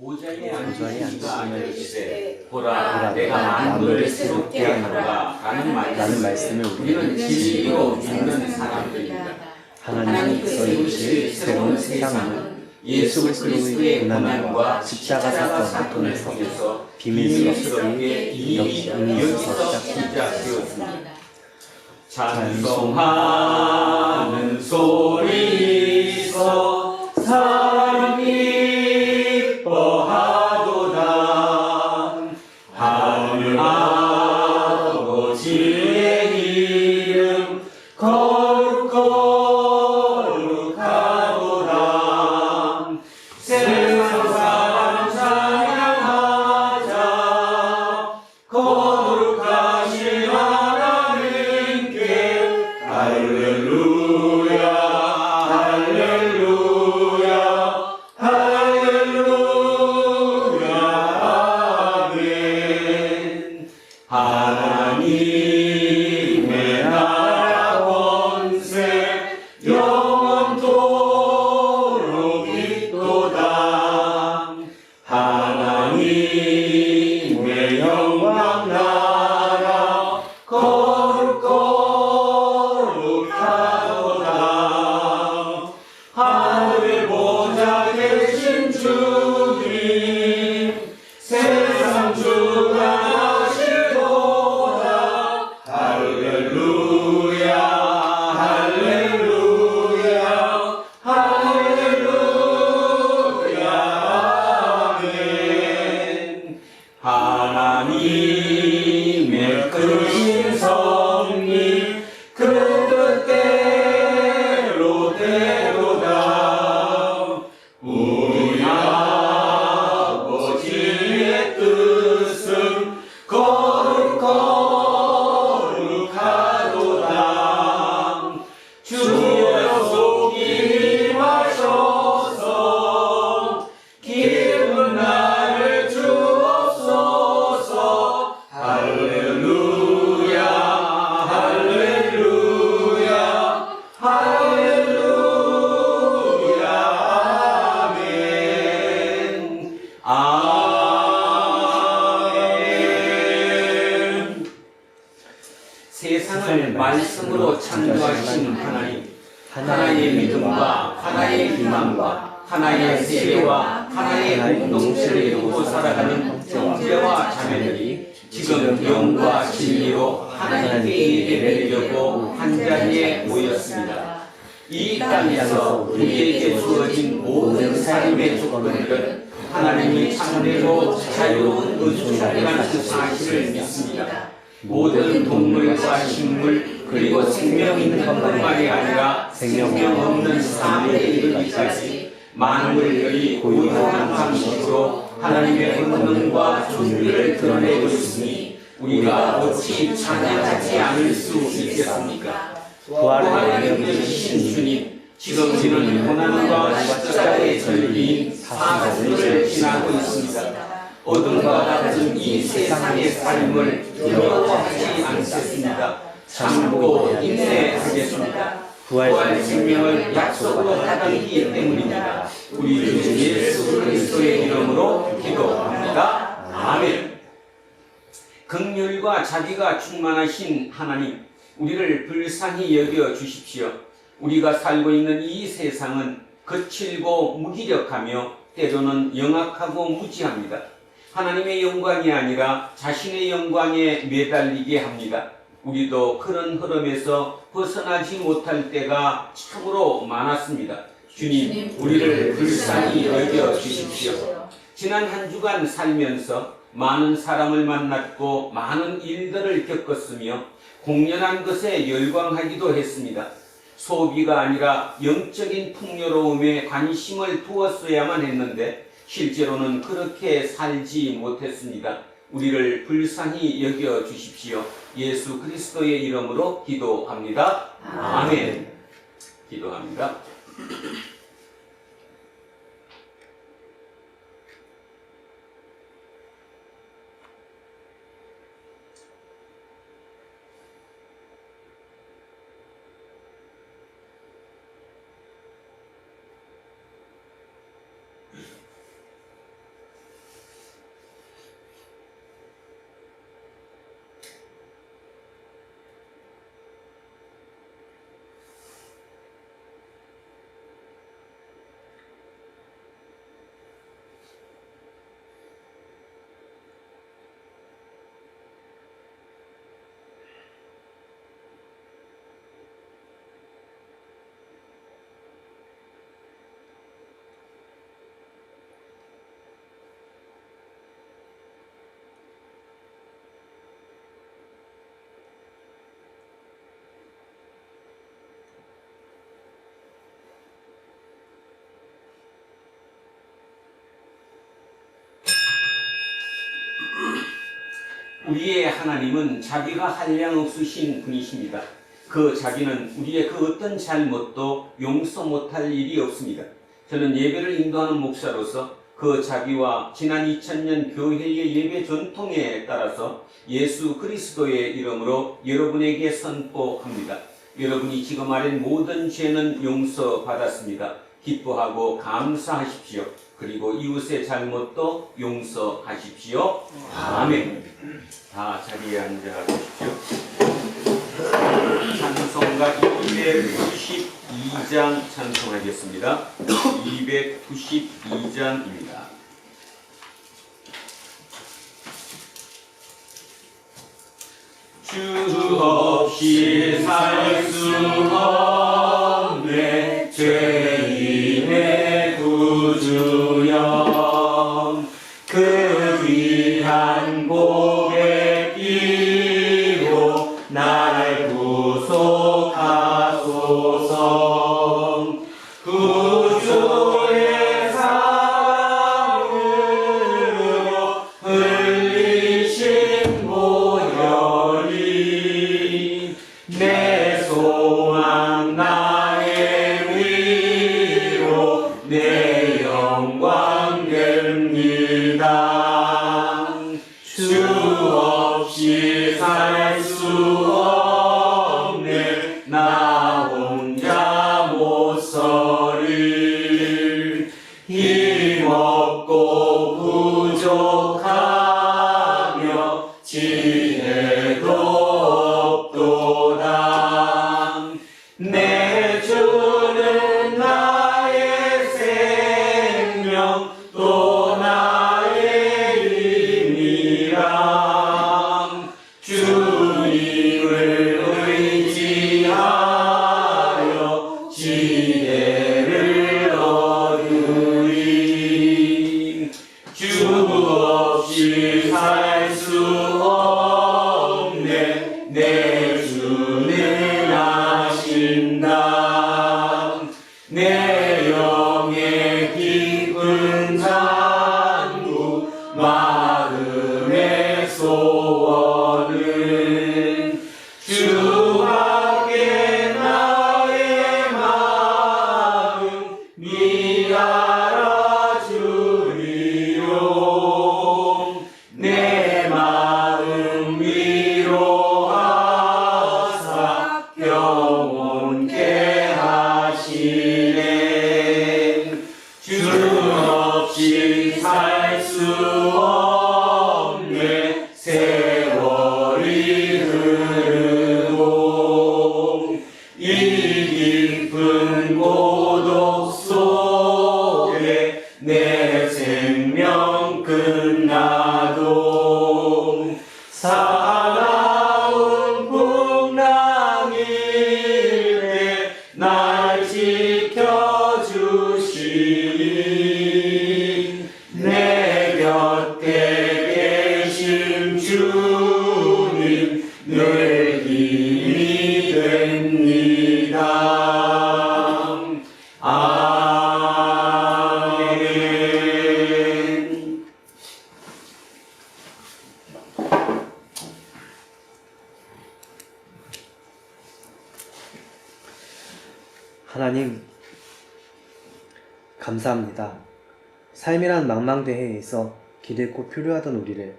보좌에 앉으시면 이르시되 보라 내가 만물을 새롭게 하노라 라는 말씀을 우리는 진리로 믿는 사람들입니다. 하나님이 세우실 새로운 세상은 예수 그리스도의 고난과 십자가 사건을 통해서 비밀스럽게 이미 여기서 시작되었습니다. 찬송하는 소리서 사랑이 기뻐하도다. 하늘 아버지의 이름 거룩하도다. 세상 사람 찬양하자. 거룩하신 하나님께 할렐루야 할렐루야 할렐루야 아멘. 하나님의 나라 권세 영원토록 있도다. 하나님의 영광 나라 거룩하도다. 하늘의 보좌 계신 주님 세상 주관하시도다. 할렐루야 할렐루야 할렐루야 아멘. 하나님의 크신 섭리 그 뜻대로 되도다. 우리 아버지의 뜻은 거룩하도다. 주여 속히 임하셔서 기쁜 날을 주옵소서. 할렐루야 할렐루야 할렐루야 아멘. 아멘. 세상을 말씀으로 창조하신 하나님, 하나의 믿음과 하나의 희망과 하나의 세계와 하나의 공동체를 이루고 살아가는 형제와 자매들이 지금 영과 진리로 하나님께 예배드리려고 한자리에 모였습니다. 이 땅에서 우리에게 주어진 모든 삶의 조건들은 하나님이 참되고 자유로운 의존이라는 사실을 믿습니다. 모든 동물과 식물 그리고 생명 있는 것만이 아니라 생명 없는 삶에 이르기까지 만물들이 고유한 방식으로 하나님의 권능과 존귀를 드러내고 있으니 우리가 어찌 찬양하지 않을 수 있겠습니까? 부활의 능력이신 주님, 지금 우리는 고난과 십자가의 절기인 사슬을 지나고 있습니다. 어둠과 같은 이 세상의 삶을 두려워하지 않겠습니다. 참고 인내하겠습니다. 부활 생명을 약속으로 받았기 때문입니다. 우리 주 예수 그리스도의 이름으로 기도합니다. 아멘. 긍휼과 자비가 충만하신 하나님, 우리를 불쌍히 여겨 주십시오. 우리가 살고 있는 이 세상은 거칠고 무기력하며 때로는 영악하고 무지합니다. 하나님의 영광이 아니라 자신의 영광에 매달리게 합니다. 우리도 그런 흐름에서 벗어나지 못할 때가 참으로 많았습니다. 주님, 우리를 불쌍히 여겨 주십시오. 지난 한 주간 살면서 많은 사람을 만났고 많은 일들을 겪었으며 공연한 것에 열광하기도 했습니다. 소비가 아니라 영적인 풍요로움에 관심을 두었어야만 했는데 실제로는 그렇게 살지 못했습니다. 우리를 불쌍히 여겨 주십시오. 예수 그리스도의 이름으로 기도합니다. 아멘. 기도합니다. 우리의 하나님은 자비가 한량없으신 분이십니다. 그 자비는 우리의 그 어떤 잘못도 용서 못할 일이 없습니다. 저는 예배를 인도하는 목사로서 그 자비와 지난 2000년 교회의 예배 전통에 따라서 예수 그리스도의 이름으로 여러분에게 선포합니다. 여러분이 지금 아는 모든 죄는 용서받았습니다. 기뻐하고 감사하십시오. 그리고 이웃의 잘못도 용서하십시오. 아멘. 다 자리에 앉아 주십시오. 찬송가 292장 찬송하겠습니다. 292장입니다. 주 없이 살 수 없네 죄인의 구주여 그 귀한 고백 이로 날 구속하소서 구주의 사랑으로 흘리신 보혈이 내 소망 나의 위로 내 영광 됩니다. 주 없이 살 수 없네 나 혼자 못 서리 힘없고 부족하며 지혜도 없도다 내 주는 나의 생명 또 나의 힘이라 주님을 의지하여 지혜를 얻으리 주 없이 살 수 없네 내 주는 아신다 내 영의 깊은 간구 마음의 소원은 주밖에 나의 마음 미 알아주리요 내 마음 위로하사 평온케 하시네 주 없이 살 수 없네 세월이 흐르고 이 깊은 고독 속에 내 생명 끝나도 사나운 풍랑일 때 날 지켜주시니 내 곁에 계신 주님 늘 힘이 됩니다. 아멘. 하나님, 감사합니다. 삶이란 망망대해에서 길 잃고 표류하던 우리를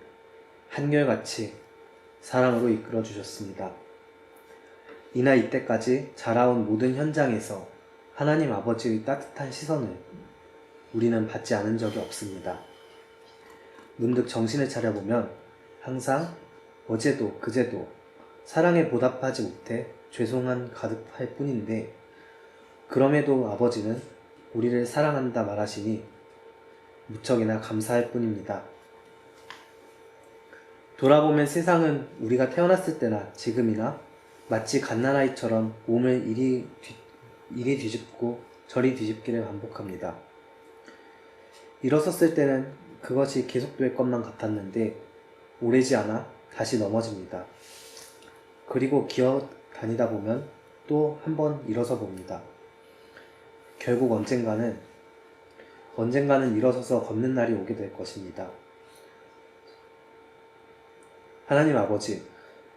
한결같이 사랑으로 이끌어 주셨습니다. 이나 이때까지 자라온 모든 현장에서 하나님 아버지의 따뜻한 시선을 우리는 받지 않은 적이 없습니다. 문득 정신을 차려보면 항상 어제도 그제도 사랑에 보답하지 못해 죄송한 가득할 뿐인데 그럼에도 아버지는 우리를 사랑한다 말하시니 무척이나 감사할 뿐입니다. 돌아보면 세상은 우리가 태어났을 때나 지금이나 마치 갓난아이처럼 몸을 이리 뒤집고 저리 뒤집기를 반복합니다. 일어섰을 때는 그것이 계속될 것만 같았는데 오래지 않아 다시 넘어집니다. 그리고 기어 다니다 보면 또 한 번 일어서 봅니다. 결국 언젠가는 일어서서 걷는 날이 오게 될 것입니다. 하나님 아버지,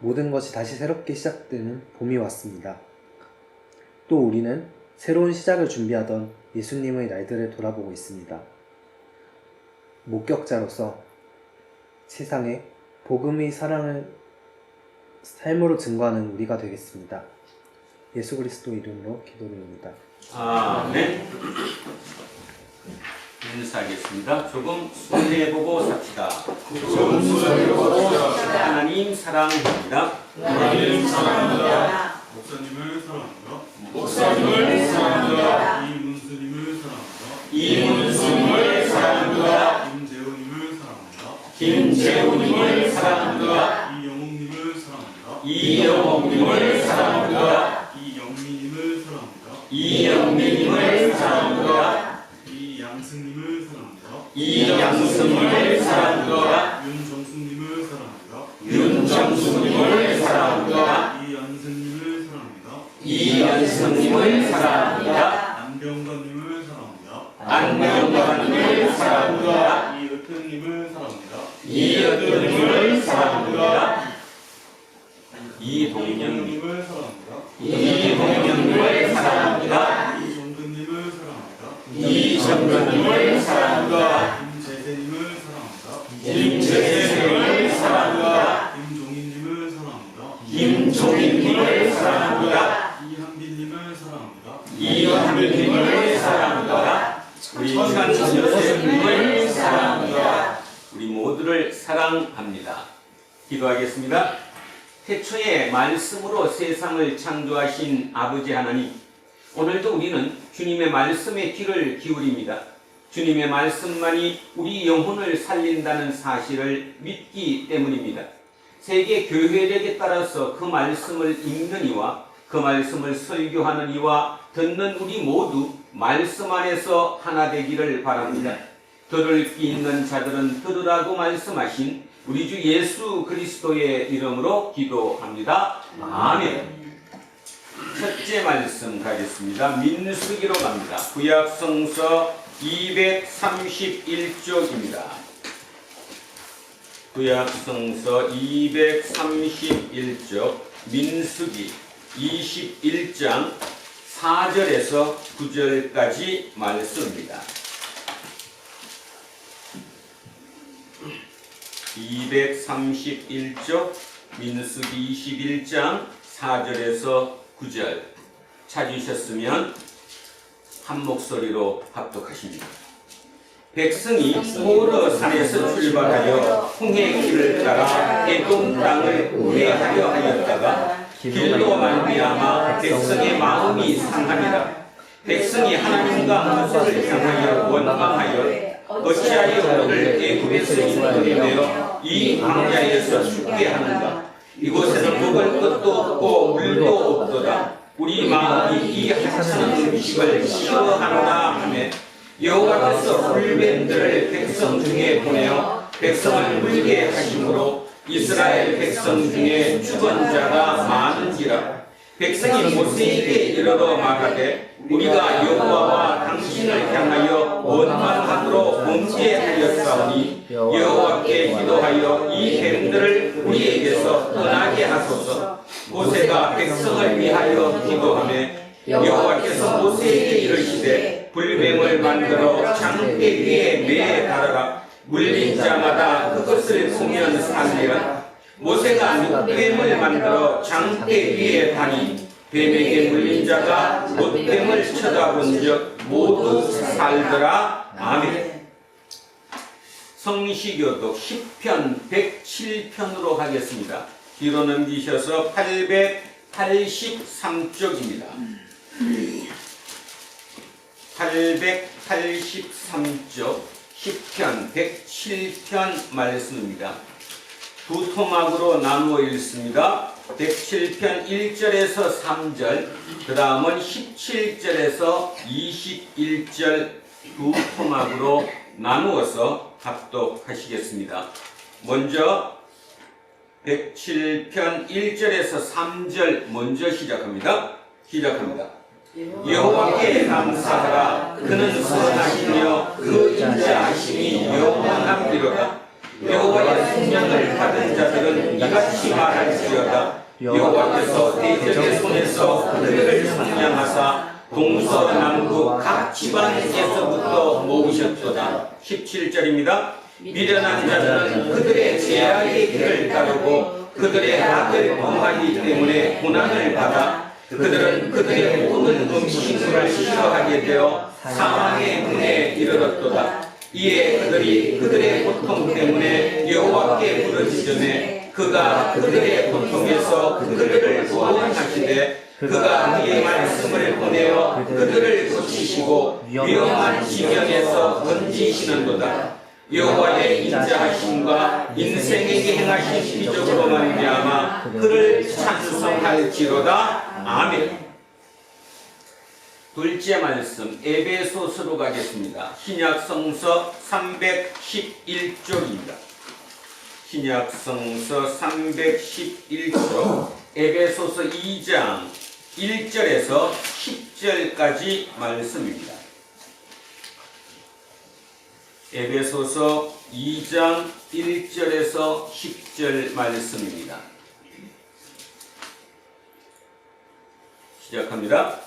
모든 것이 다시 새롭게 시작되는 봄이 왔습니다. 또 우리는 새로운 시작을 준비하던 예수님의 날들을 돌아보고 있습니다. 목격자로서 세상에 복음의 사랑을 삶으로 증거하는 우리가 되겠습니다. 예수 그리스도 이름으로 기도드립니다. 아멘. 인사하겠습니다. 조금 순례해보고 삽시다. 하나님 사랑합니다. 하나님 사랑합니다. 목사님을 사랑합니다. 이문수님을 사랑합니다. 김재훈님을 사랑합니다. 이영옥님을 사랑합니다. 이영민님을 사랑합니다. 이양승님을 사랑합니다. 윤정수님을 사랑합니다. 이연승님을 사랑합니다. 안병관님을 사랑합니다. 이ը튼님을 사랑합니다. 이동영님을 사랑합니다. 이정근님을 사랑합니다. 김재생님을 사랑합니다. 김종인님을 사랑합니다. 이한빈님을 사랑합니다. 우리 천선생님을 사랑합니다. 우리 모두를 사랑합니다. 기도하겠습니다. 태초에 말씀으로 세상을 창조하신 아버지 하나님, 오늘도 우리는 주님의 말씀에 귀를 기울입니다. 주님의 말씀만이 우리 영혼을 살린다는 사실을 믿기 때문입니다. 세계 교회력에 따라서 그 말씀을 읽는 이와 그 말씀을 설교하는 이와 듣는 우리 모두 말씀 안에서 하나 되기를 바랍니다. 들을 귀 있는 자들은 들으라고 말씀하신 우리 주 예수 그리스도의 이름으로 기도합니다. 아멘. 첫째 말씀 가겠습니다. 민수기로 갑니다. 구약성서 231쪽입니다. 구약성서 231쪽 민수기 21장 4절에서 9절까지 말씀입니다. 231쪽 민수기 21장 4절에서 9절 찾으셨으면 한 목소리로 합독하십니다. 백성이 호르 산에서 출발하여 홍해 길을 따라 에돔 땅을 우회하려 하였다가 길로 말미암아 백성의 마음이 상하니라. 백성이 하나님과 모세를 향하여 원망하여 어찌하여 우리를 애굽에서 인도하여 이 광야에서 죽게 하는가. 이곳에는 먹을 것도 없고 물도 없도다. 우리 마음이 이 하찮은 음식을 싫어하노라 하며 여호와께서 불뱀들을 백성 중에 보내어 백성을 물게 하심으로 이스라엘 백성 중에 죽은 자가 많은지라. 백성이 모세에게 이르러 말하되 우리가 여호와와 당신을 향하여 원망함으로 범죄하였사오니 여호와께 기도하여 이 뱀들을 우리에게서 떠나게 하소서. 모세가 백성을 위하여 기도하며 여호와께서 모세에게 이르시되 불뱀을 만들어 장대 위에 매달아라. 물린 자마다 그것을 보면 살리라. 모세가 늑뱀을 만들어 장대 위에 다니 뱀에게 물린 자가 못뱀을 쳐다본 적 모두 살더라. 아멘. 성시교독 10편 107편으로 하겠습니다. 뒤로 넘기셔서 883쪽입니다. 883쪽 10편 107편 말씀입니다. 두 토막으로 나누어 읽습니다. 107편 1절에서 3절, 그 다음은 17절에서 21절 두 토막으로 나누어서 합독하시겠습니다. 먼저 107편 1절에서 3절 먼저 시작합니다. 여호와께 감사하라. 그는 선하시며 그 인자하심이 영원하리로다. 여호와의 성령을 받은 미련한 자들은 이같이 말할지어다. 여호와께서 대적의 손에서 그들을 속량하사 동서남북 각 지방에서부터 모으셨도다. 17절입니다. 미련한 자들은 그들의 제약의 길을 따르고 그들의 악을 범하기 때문에 고난을 받아 그들은 그들의 모든 음식물을 싫어하게 되어 사망의 문에 이르렀도다. 이에 그들이 그들의 고통 때문에 여호와께 부르짖으매 그가 그들의 고통에서 그들을 구원하시되 그가 그의 말씀을 보내어 그들을 고치시고 위험한 지경에서 건지시는도다. 여호와의 인자하심과 인생에게 행하신 기적으로 말미암아 그를 찬송할지로다. 아멘. 둘째 말씀 에베소서로 가겠습니다. 신약성서 311쪽입니다. 신약성서 311쪽 에베소서 2장 1절에서 10절까지 말씀입니다. 에베소서 2장 1절에서 10절 말씀입니다. 시작합니다.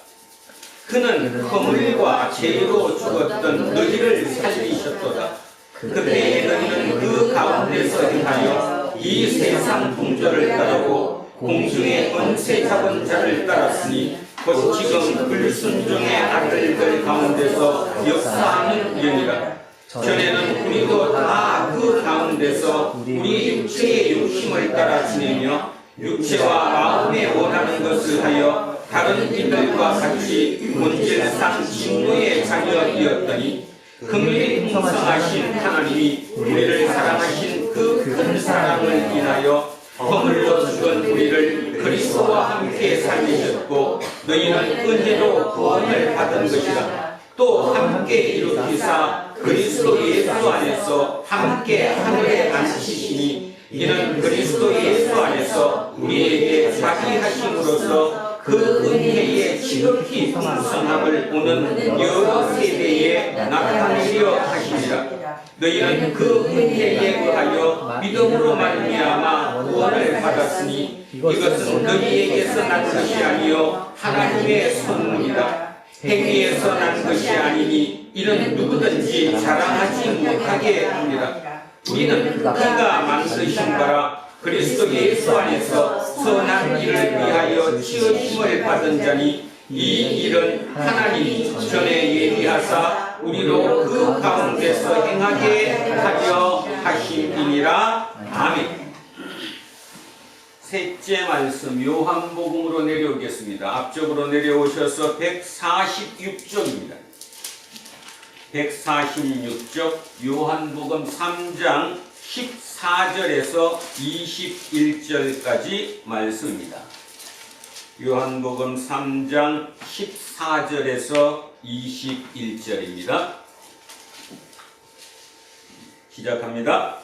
그는 허물과 죄로 죽었던 너희를 살리셨도다. 그때에 너희는 그 가운데서 행하여 이 세상 풍조를 따르고 공중의 권세 잡은 자를 따랐으니 곧 지금 불순종의 아들들 가운데서 역사하는 영이라. 전에는 우리도 다 그 가운데서 우리 육체의 욕심을 따라 지내며 육체와 마음에 원하는 것을 하여 다른 이들과 같이 본질상 진노의 자녀이었더니 긍휼이 풍성하신 하나님이 우리를 사랑하신 그 큰 사랑을 인하여 허물로 죽은 우리를 그리스도와 함께 살리셨고 너희는 은혜로 구원을 받은 것이라. 또 함께 일으키사 그리스도 예수 안에서 함께 하늘에 앉히시니 이는 그리스도 예수 안에서 우리에게 자기 하심으로써 그 은혜의 지극히 풍성함을 오는 여러 세대에 나타내려 하시니라. 너희는 그 은혜에 의하여 믿음으로 말미암아 구원을 받았으니 이것은 너희에게서 난 것이 아니요 하나님의 선물이다. 행위에서 난 것이 아니니 이는 누구든지 자랑하지 못하게 합니다. 우리는 그가 만드신 바라 그리스도 예수 안에서 선한 일을 위하여 지으심을 받은 자니 이 일은 하나님이 전에 예비하사 우리로 그 가운데서 행하게 하려 하심이니라. 아멘. 셋째 말씀 요한복음으로 내려오겠습니다. 앞쪽으로 내려오셔서 146쪽입니다. 146쪽 요한복음 3장 14절에서 21절까지 말씀입니다. 요한복음 3장 14절에서 21절입니다. 시작합니다.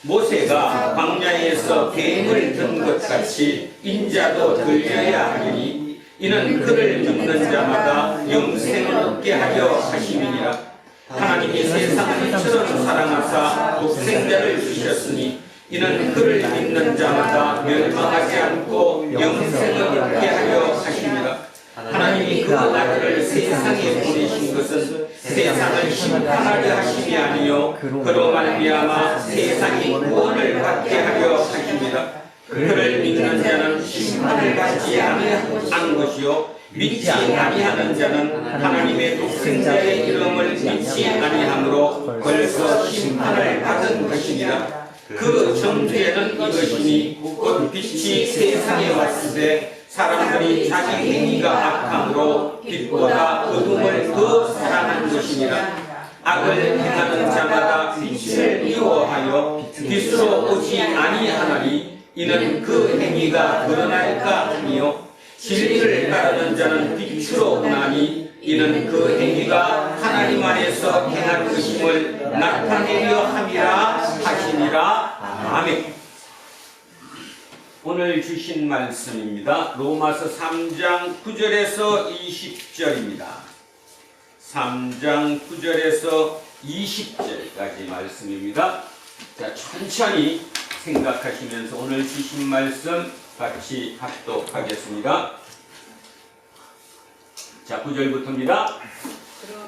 모세가 광야에서 뱀을 든 것 같이 인자도 들려야 하리니 이는 그를 믿는 자마다 영생을 얻게 하려 하심이니라. 하나님이 세상을 이처럼 사랑하사 독생자를 주셨으니 이는 그를 믿는 자마다 멸망하지 않고 영생을 얻게 하려 하심이라. 하나님이 그 아들을 세상에 보내신 것은 세상을 심판하려 하심이 아니요 그로 말미암아 세상이 구원을 받게 하려 하심이라. 그를 믿는 자는 심판을 받지 아니한 것이요 믿지 아니하는 자는 하나님의 독생자의 이름을 믿지 아니하므로 벌써 심판을 받은 것이니라. 그 정죄는 이것이니 곧 빛이 세상에 왔을 때 사람들이 자기 행위가 악함으로 빛보다 어둠을 더 사랑한 것이니라. 악을 행하는 자마다 빛을 미워하여 빛으로 오지 아니하나니 이는 그 행위가 드러날까 하니요 진리를 따르는 자는 빛으로 오나니 이는 그 행위가 하나님 안에서 행한 것임을 나타내려 함이라 하시니라. 아멘. 오늘 주신 말씀입니다. 로마서 3장 9절에서 20절입니다. 3장 9절에서 20절까지 말씀입니다. 자, 천천히 생각하시면서 오늘 주신 말씀 같이 합독하겠습니다. 자, 9절부터입니다.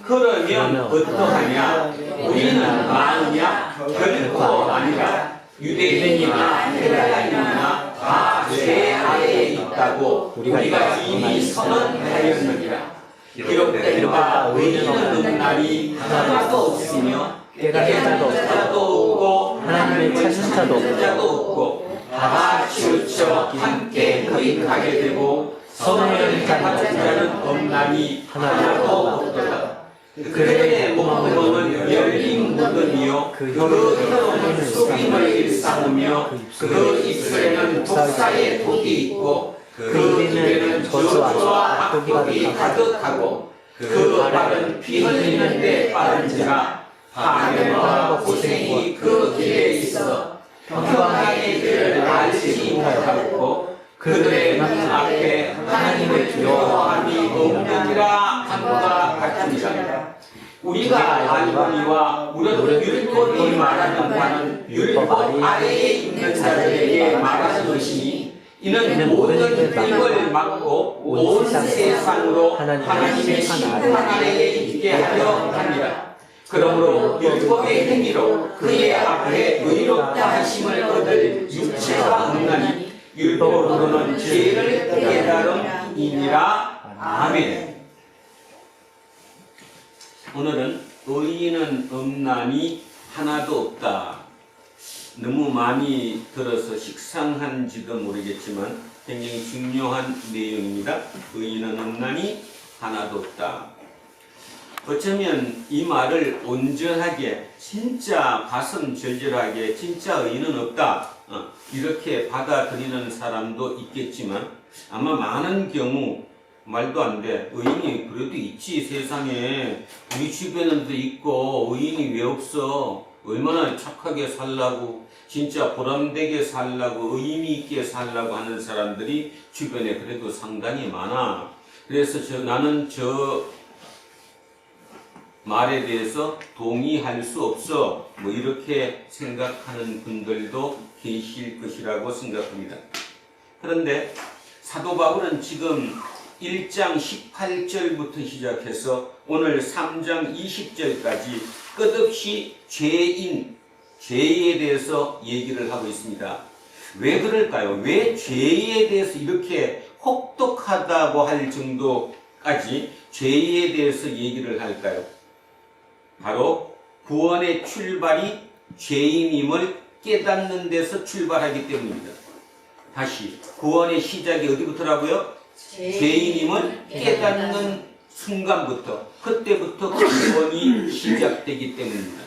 그러면 어떠하냐? 우리는 많으냐? 결코 아니라 유대인이나 헬라인이나 다 죄 아래에 있다고 우리가 이미 선언하였느니라. 기록된 바 의인은 없는 날이 하나도 없으며 깨달은 자도 없고 하나님을 찾는 자도 없고 다 치우쳐 함께 거듭하게 되고 성령을 받은 자는 없나니 하나도 없도다. 그들의 몸은 열린 무덤이요 그 혀로는 속임을 일삼으며 그 입술에는 독사의 독이 있고 그 입에는 저주와 악독이 가득하고 그 발은 피 흘리는데 빠른지라 파멸과 고생이 그 길에 있어 평강의 길을 알지 못하고 그들의 눈 앞에 하나님을 두려워함이 없느니라 함과 같으니라. 우리가 알거니와 우리는 율법이 말하는 바는 율법 아래에 있는 자들에게 말하는 것이니 이는 모든 이걸 막고 온 세상으로 하나님의 심판 아래에 있게 하려 합니다. 그러므로 율법의 행위로 그의 앞에 의롭다 하심을 얻을 육체가 없나니 율법으로는 죄를 깨달음이니라. 아멘. 오늘은 의인은 없나니 하나도 없다. 너무 많이 들어서 식상한지도 모르겠지만 굉장히 중요한 내용입니다. 의인은 없나니 하나도 없다. 어쩌면 이 말을 온전하게 진짜 가슴 절절하게 진짜 의인은 없다 이렇게 받아들이는 사람도 있겠지만 아마 많은 경우 말도 안 돼. 의인이 그래도 있지 세상에. 우리 주변에도 있고 의인이 왜 없어. 얼마나 착하게 살라고 진짜 보람되게 살라고 의미 있게 살라고 하는 사람들이 주변에 그래도 상당히 많아. 그래서 나는 저 말에 대해서 동의할 수 없어 뭐 이렇게 생각하는 분들도 계실 것이라고 생각합니다. 그런데 사도 바울은 지금 1장 18절부터 시작해서 오늘 3장 20절까지 끝없이 죄에 대해서 얘기를 하고 있습니다. 왜 그럴까요? 왜 죄에 대해서 이렇게 혹독하다고 할 정도까지 죄에 대해서 얘기를 할까요? 바로 구원의 출발이 죄인임을 깨닫는 데서 출발하기 때문입니다. 다시 구원의 시작이 어디부터라고요? 죄인임을 깨닫는 순간부터 그때부터 구원이 시작되기 때문입니다.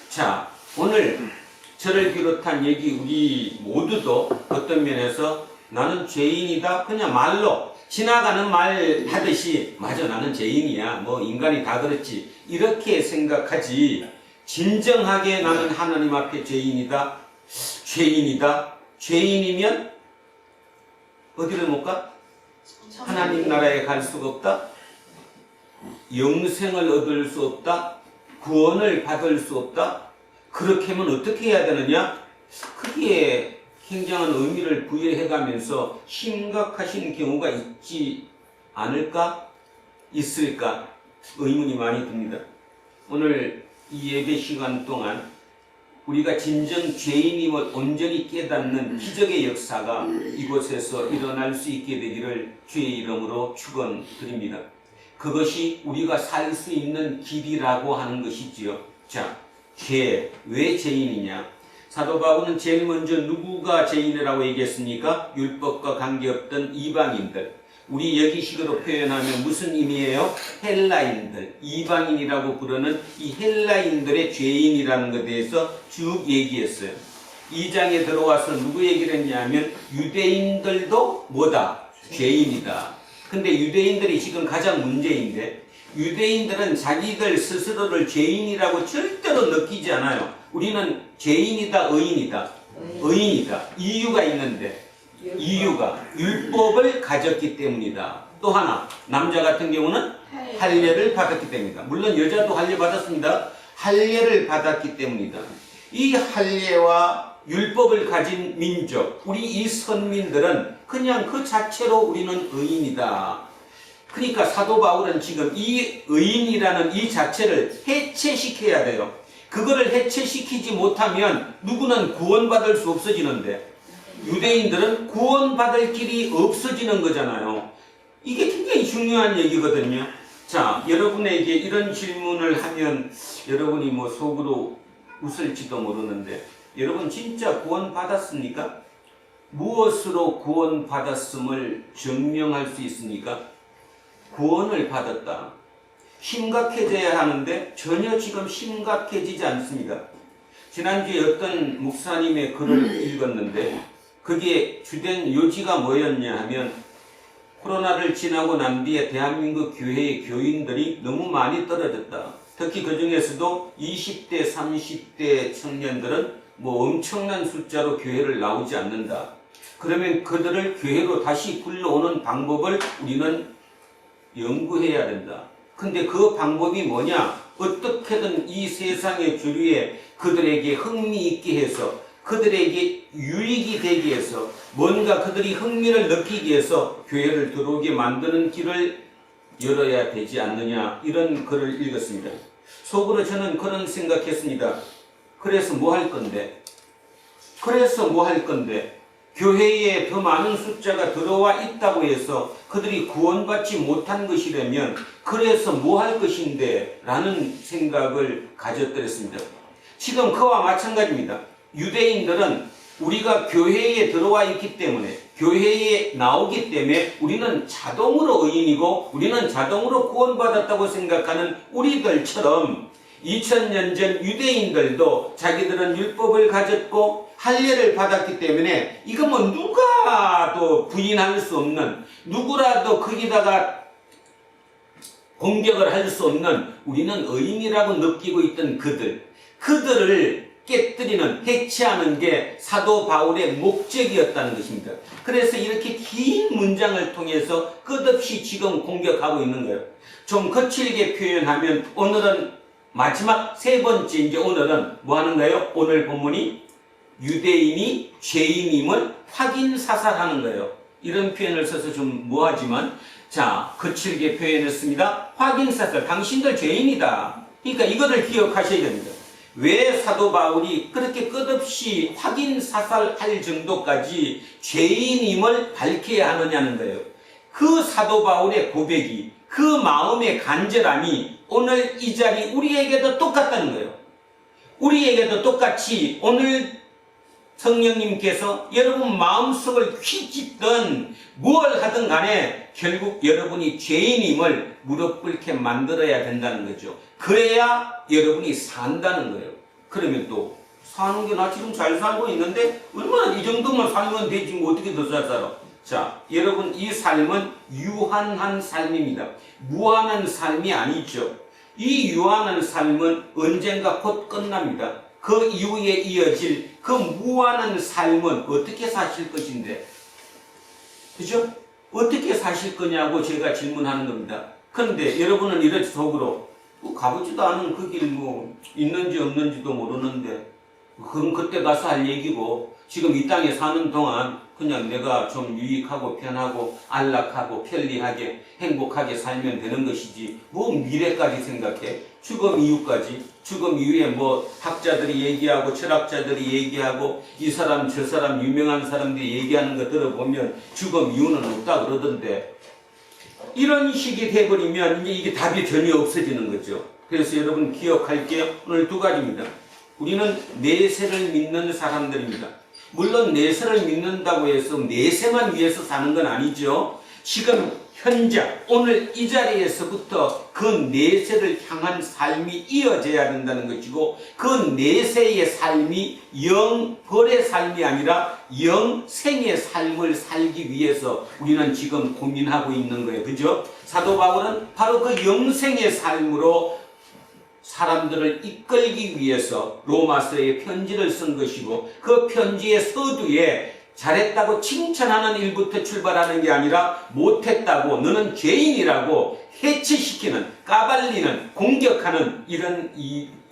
자, 오늘 저를 비롯한 여기 우리 모두도 어떤 면에서 나는 죄인이다 그냥 말로 지나가는 말 하듯이 맞아 나는 죄인이야 뭐 인간이 다 그렇지 이렇게 생각하지 진정하게 나는 하나님 앞에 죄인이다 죄인이면 어디를 못 가? 하나님 나라에 갈 수가 없다 영생을 얻을 수 없다 구원을 받을 수 없다 그렇게 하면 어떻게 해야 되느냐 크게 굉장한 의미를 부여해가면서 심각하신 경우가 있지 않을까? 있을까? 의문이 많이 듭니다. 오늘 이 예배 시간 동안 우리가 진정 죄인임을 온전히 깨닫는 기적의 역사가 이곳에서 일어날 수 있게 되기를 주의 이름으로 축원드립니다. 그것이 우리가 살 수 있는 길이라고 하는 것이지요. 자, 왜 죄인이냐? 사도 바울은 제일 먼저 누구가 죄인이라고 얘기했습니까? 율법과 관계없던 이방인들. 우리 여기식으로 표현하면 무슨 의미예요? 헬라인들, 이방인이라고 부르는 이 헬라인들의 죄인이라는 것에 대해서 쭉 얘기했어요. 2장에 들어와서 누구 얘기를 했냐면 유대인들도 뭐다? 죄인이다. 근데 유대인들이 지금 가장 문제인데 유대인들은 자기들 스스로를 죄인이라고 절대로 느끼지 않아요. 우리는 죄인이다, 의인이다. 의인이다. 이유가 있는데 이유가 율법을 가졌기 때문이다. 또 하나 남자 같은 경우는 할례를 받았기 때문이다. 물론 여자도 할례 받았습니다. 할례를 받았기 때문이다. 이 할례와 율법을 가진 민족, 우리 이 선민들은 그냥 그 자체로 우리는 의인이다. 그러니까 사도 바울은 지금 이 의인이라는 이 자체를 해체시켜야 돼요. 그거를 해체시키지 못하면 누구는 구원받을 수 없어지는데 유대인들은 구원받을 길이 없어지는 거잖아요. 이게 굉장히 중요한 얘기거든요. 자, 여러분에게 이런 질문을 하면 여러분이 뭐 속으로 웃을지도 모르는데 여러분 진짜 구원받았습니까? 무엇으로 구원받았음을 증명할 수 있습니까? 구원을 받았다. 심각해져야 하는데 전혀 지금 심각해지지 않습니다. 지난주에 어떤 목사님의 글을 읽었는데 그게 주된 요지가 뭐였냐 하면 코로나를 지나고 난 뒤에 대한민국 교회의 교인들이 너무 많이 떨어졌다. 특히 그 중에서도 20대, 30대 청년들은 뭐 엄청난 숫자로 교회를 나오지 않는다. 그러면 그들을 교회로 다시 불러오는 방법을 우리는 연구해야 된다. 근데 그 방법이 뭐냐? 어떻게든 이 세상의 주류에 그들에게 흥미있게 해서 그들에게 유익이 되기 위해서 뭔가 그들이 흥미를 느끼기 위해서 교회를 들어오게 만드는 길을 열어야 되지 않느냐 이런 글을 읽었습니다. 속으로 저는 그런 생각했습니다. 그래서 뭐 할 건데? 교회에 더 많은 숫자가 들어와 있다고 해서 그들이 구원받지 못한 것이라면 그래서 뭐 할 것인데 라는 생각을 가졌더랬습니다. 지금 그와 마찬가지입니다. 유대인들은 우리가 교회에 들어와 있기 때문에 교회에 나오기 때문에 우리는 자동으로 의인이고 우리는 자동으로 구원받았다고 생각하는 우리들처럼 2000년 전 유대인들도 자기들은 율법을 가졌고 할례를 받았기 때문에 이거 뭐 누가도 부인할 수 없는 누구라도 거기다가 공격을 할 수 없는 우리는 의인이라고 느끼고 있던 그들을 깨뜨리는 해체하는 게 사도 바울의 목적이었다는 것입니다. 그래서 이렇게 긴 문장을 통해서 끝없이 지금 공격하고 있는 거예요. 좀 거칠게 표현하면 오늘은 마지막 세 번째 이제 오늘은 뭐 하는가요? 오늘 본문이 유대인이 죄인임을 확인 사살하는 거예요. 이런 표현을 써서 좀 뭐하지만 자 거칠게 표현했습니다. 확인 사살. 당신들 죄인이다. 그러니까 이거를 기억하셔야 됩니다. 왜 사도 바울이 그렇게 끝없이 확인 사살할 정도까지 죄인임을 밝혀야 하느냐는 거예요. 그 사도 바울의 고백이 그 마음의 간절함이 오늘 이 자리 우리에게도 똑같다는 거예요. 우리에게도 똑같이 오늘 성령님께서 여러분 마음속을 휘짓든 무엇을 하든 간에 결국 여러분이 죄인임을 무릎 꿇게 만들어야 된다는 거죠. 그래야 여러분이 산다는 거예요. 그러면 또 사는 게 나 지금 잘 살고 있는데 얼마나 이 정도만 살면 되지 뭐 어떻게 더 잘 살아. 자, 여러분 이 삶은 유한한 삶입니다. 무한한 삶이 아니죠. 이 유한한 삶은 언젠가 곧 끝납니다. 그 이후에 이어질 그 무한한 삶은 어떻게 사실 것인데, 그죠? 어떻게 사실 거냐고 제가 질문하는 겁니다. 그런데 여러분은 이런 속으로 가보지도 않은 그 길 뭐 있는지 없는지도 모르는데 그건 그때 가서 할 얘기고 지금 이 땅에 사는 동안 그냥 내가 좀 유익하고 편하고 안락하고 편리하게 행복하게 살면 되는 것이지 뭐 미래까지 생각해. 죽음 이후까지. 죽음 이후에 뭐 학자들이 얘기하고 철학자들이 얘기하고 이 사람 저 사람 유명한 사람들이 얘기하는 거 들어보면 죽음 이후는 없다 그러던데 이런 식이 돼버리면 이제 이게 답이 전혀 없어지는 거죠. 그래서 여러분 기억할 게 오늘 두 가지입니다. 우리는 내세를 믿는 사람들입니다. 물론 내세를 믿는다고 해서 내세만 위해서 사는 건 아니죠. 지금 현재 오늘 이 자리에서부터 그 내세를 향한 삶이 이어져야 된다는 것이고 그 내세의 삶이 영벌의 삶이 아니라 영생의 삶을 살기 위해서 우리는 지금 고민하고 있는 거예요. 그죠? 사도 바울은 바로 그 영생의 삶으로 사람들을 이끌기 위해서 로마서에 편지를 쓴 것이고 그 편지의 서두에 잘했다고 칭찬하는 일부터 출발하는 게 아니라 못했다고 너는 죄인이라고 해체시키는 까발리는 공격하는 이런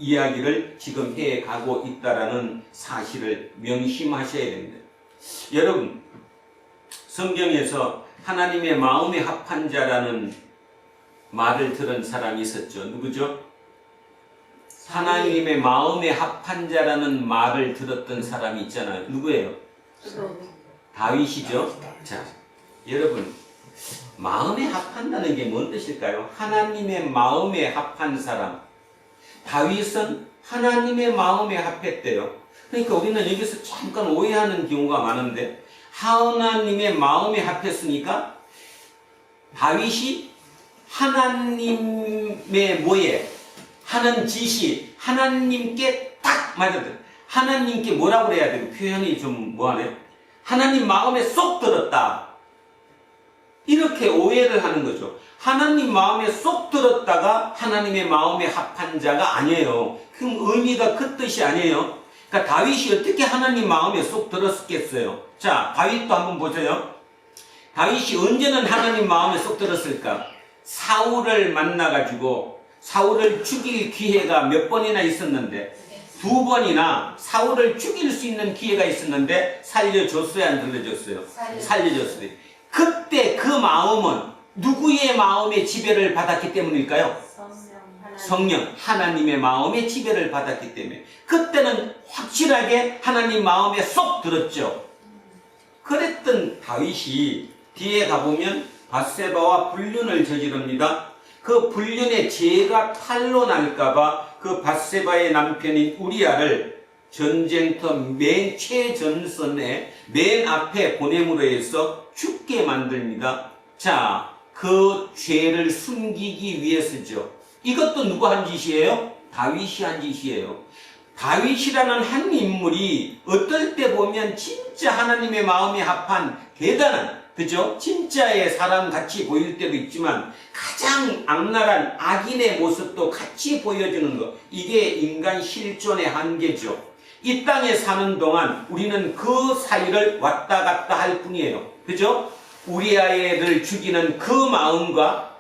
이야기를 지금 해가고 있다라는 사실을 명심하셔야 됩니다. 여러분, 성경에서 하나님의 마음에 합한 자라는 말을 들은 사람이 있었죠. 누구죠? 하나님의 마음에 합한 자라는 말을 들었던 사람이 있잖아요. 누구예요? 다윗이죠. 자, 여러분, 마음에 합한다는 게 뭔 뜻일까요? 하나님의 마음에 합한 사람. 다윗은 하나님의 마음에 합했대요. 그러니까 우리는 여기서 잠깐 오해하는 경우가 많은데, 하나님의 마음에 합했으니까 다윗이 하나님의 뭐에 하는 짓이 하나님께 딱 맞았대요. 하나님께 뭐라고 그래야 돼요? 표현이 좀 뭐하네요? 하나님 마음에 쏙 들었다. 이렇게 오해를 하는 거죠. 하나님 마음에 쏙 들었다가 하나님의 마음에 합한 자가 아니에요. 그럼 의미가 그 뜻이 아니에요. 그러니까 다윗이 어떻게 하나님 마음에 쏙 들었겠어요? 자, 다윗도 한번 보세요. 다윗이 언제는 하나님 마음에 쏙 들었을까? 사울을 만나가지고 사울을 죽일 기회가 몇 번이나 있었는데, 2번이나 사울을 죽일 수 있는 기회가 있었는데 살려줬어요, 안 들려줬어요? 살려줬어요. 그때 그 마음은 누구의 마음의 지배를 받았기 때문일까요? 성령, 하나님의 마음의 지배를 받았기 때문에 그때는 확실하게 하나님 마음에 쏙 들었죠. 그랬던 다윗이 뒤에 가보면 밧세바와 불륜을 저지릅니다. 그 불륜의 죄가 탄로 날까봐 그 밧세바의 남편인 우리아를 전쟁터 맨 최전선에 맨 앞에 보냄으로 해서 죽게 만듭니다. 자, 그 죄를 숨기기 위해서죠. 이것도 누가 한 짓이에요? 다윗이 한 짓이에요. 다윗이라는 한 인물이 어떨 때 보면 진짜 하나님의 마음에 합한 대단한, 그죠? 진짜의 사람 같이 보일 때도 있지만 가장 악랄한 악인의 모습도 같이 보여주는 것. 이게 인간 실존의 한계죠. 이 땅에 사는 동안 우리는 그 사이를 왔다 갔다 할 뿐이에요. 그죠? 우리아를 죽이는 그 마음과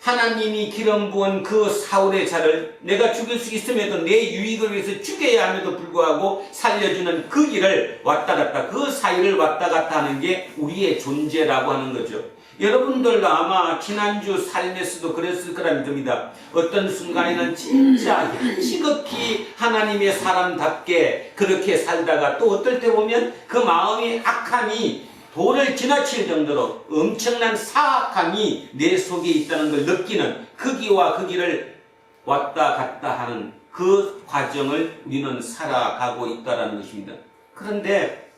하나님이 기름 부은 그 사울의 자를 내가 죽일 수 있음에도 내 유익을 위해서 죽여야 함에도 불구하고 살려주는 그 길을 왔다 갔다, 그 사이를 왔다 갔다 하는 게 우리의 존재라고 하는 거죠. 여러분들도 아마 지난주 삶에서도 그랬을 거라 믿습니다. 어떤 순간에는 진짜 지극히 하나님의 사람답게 그렇게 살다가 또 어떨 때 보면 그 마음의 악함이 도를 지나칠 정도로 엄청난 사악함이 내 속에 있다는 걸 느끼는 그 길과 그 길을 왔다 갔다 하는 그 과정을 우리는 살아가고 있다는 것입니다. 그런데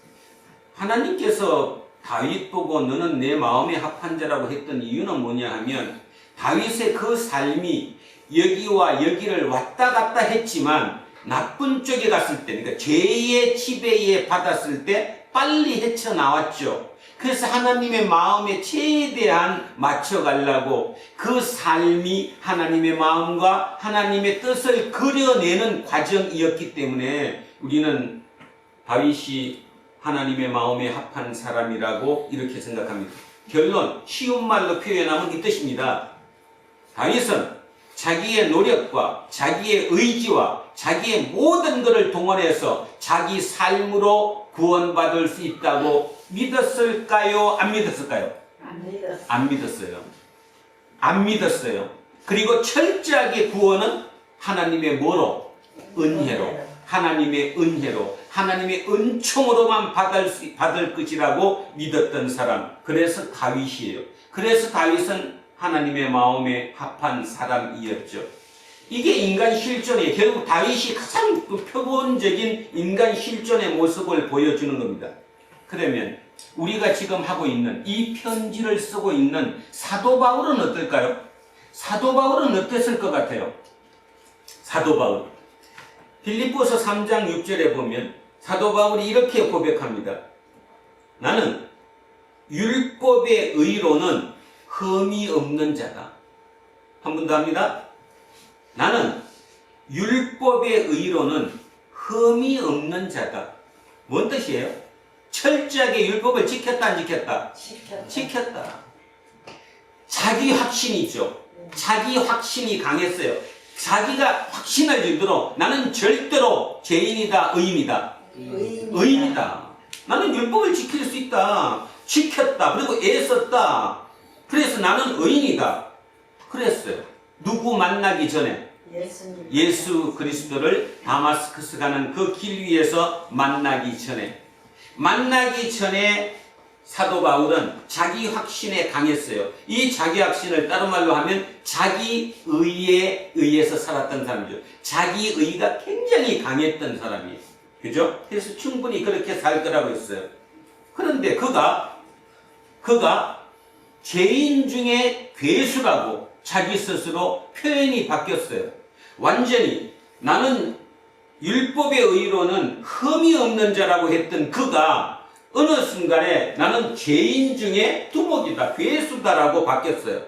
하나님께서 다윗 보고 너는 내 마음에 합한 자라고 했던 이유는 뭐냐 하면, 다윗의 그 삶이 여기와 여기를 왔다 갔다 했지만 나쁜 쪽에 갔을 때, 그러니까 죄의 지배에 받았을 때 빨리 헤쳐나왔죠. 그래서 하나님의 마음에 최대한 맞춰가려고 그 삶이 하나님의 마음과 하나님의 뜻을 그려내는 과정이었기 때문에 우리는 다윗이 하나님의 마음에 합한 사람이라고 이렇게 생각합니다. 결론, 쉬운 말로 표현하면 이 뜻입니다. 다윗은 자기의 노력과 자기의 의지와 자기의 모든 것을 동원해서 자기 삶으로 구원받을 수 있다고 믿었을까요? 안 믿었을까요? 안 믿었어요. 안 믿었어요. 그리고 철저하게 구원은 하나님의 뭐로? 은혜로. 하나님의 은혜로. 하나님의 은총으로만 받을 것이라고 믿었던 사람. 그래서 다윗이에요. 그래서 다윗은 하나님의 마음에 합한 사람이었죠. 이게 인간 실존이에요. 결국 다윗이 가장 표본적인 인간 실존의 모습을 보여주는 겁니다. 그러면 우리가 지금 하고 있는 이 편지를 쓰고 있는 사도 바울은 어떨까요? 사도 바울은 어땠을 것 같아요? 사도 바울. 빌립보서 3장 6절에 보면 사도 바울이 이렇게 고백합니다. 나는 율법의 의로는 흠이 없는 자다. 한 번 더 합니다. 나는 율법의 의로는 흠이 없는 자다. 뭔 뜻이에요? 철저하게 율법을 지켰다, 안 지켰다? 지켰다. 자기 확신이죠. 자기 확신이 강했어요. 자기가 확신을 들도록 나는 절대로 죄인이다, 의인이다. 의인이다. 나는 율법을 지킬 수 있다. 지켰다. 그리고 애썼다. 그래서 나는 의인이다. 그랬어요. 누구 만나기 전에? 예수님. 예수 그리스도를 다마스커스 가는 그 길 위에서 만나기 전에 사도 바울은 자기 확신에 강했어요. 이 자기 확신을 다른 말로 하면 자기 의에 의해서 살았던 사람이죠. 자기 의가 굉장히 강했던 사람이에요. 그죠? 그래서 충분히 그렇게 살 거라고 했어요. 그런데 그가 죄인 중에 괴수라고 자기 스스로 표현이 바뀌었어요. 완전히 나는 율법의 의로는 흠이 없는 자라고 했던 그가 어느 순간에 나는 죄인 중에 두목이다, 괴수다라고 바뀌었어요.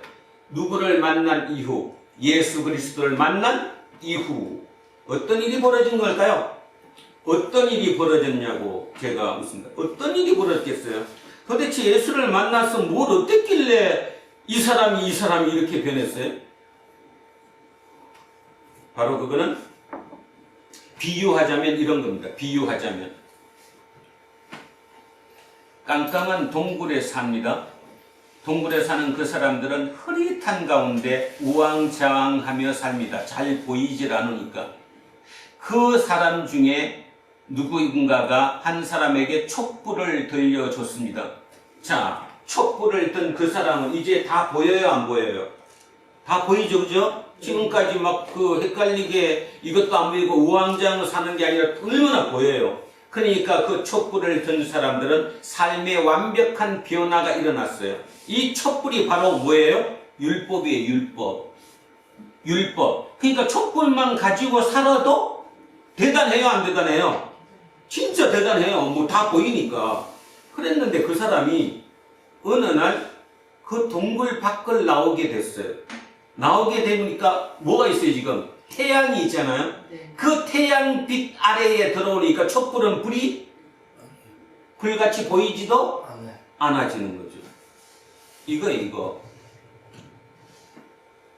누구를 만난 이후, 예수 그리스도를 만난 이후 어떤 일이 벌어진 걸까요? 어떤 일이 벌어졌냐고 제가 묻습니다. 어떤 일이 벌어졌겠어요? 도대체 예수를 만나서 뭘 어땠길래 이 사람이 이렇게 변했어요? 바로 그거는 비유하자면 이런 겁니다. 비유하자면 깜깜한 동굴에 삽니다. 동굴에 사는 그 사람들은 흐릿한 가운데 우왕좌왕하며 삽니다. 잘 보이질 않으니까. 그 사람 중에 누군가가 한 사람에게 촛불을 들려줬습니다. 자, 촛불을 든 그 사람은 이제 다 보여요, 안 보여요? 다 보이죠, 그죠? 지금까지 막 그 헷갈리게 이것도 안 보이고 우왕좌왕 사는 게 아니라 얼마나 보여요. 그러니까 그 촛불을 든 사람들은 삶의 완벽한 변화가 일어났어요. 이 촛불이 바로 뭐예요? 율법이에요, 율법. 율법. 그러니까 촛불만 가지고 살아도 대단해요, 안 대단해요? 진짜 대단해요. 뭐 다 보이니까. 그랬는데 그 사람이 어느 날 그 동굴 밖을 나오게 됐어요. 나오게 되니까 뭐가 있어요, 지금? 태양이 있잖아요. 네. 그 태양빛 아래에 들어오니까 촛불은 불이 불같이 보이지도 않아지는 거죠. 이거.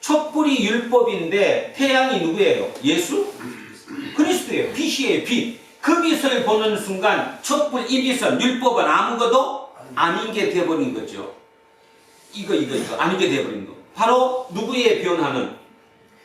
촛불이 율법인데 태양이 누구예요? 예수? 그리스도예요. 빛이에요, 빛. 그 빛을 보는 순간 촛불, 이 빛은 율법은 아무것도 아닌 게 되어버린 거죠. 이거 아닌 게 되어버린 거. 바로 누구의 변화는?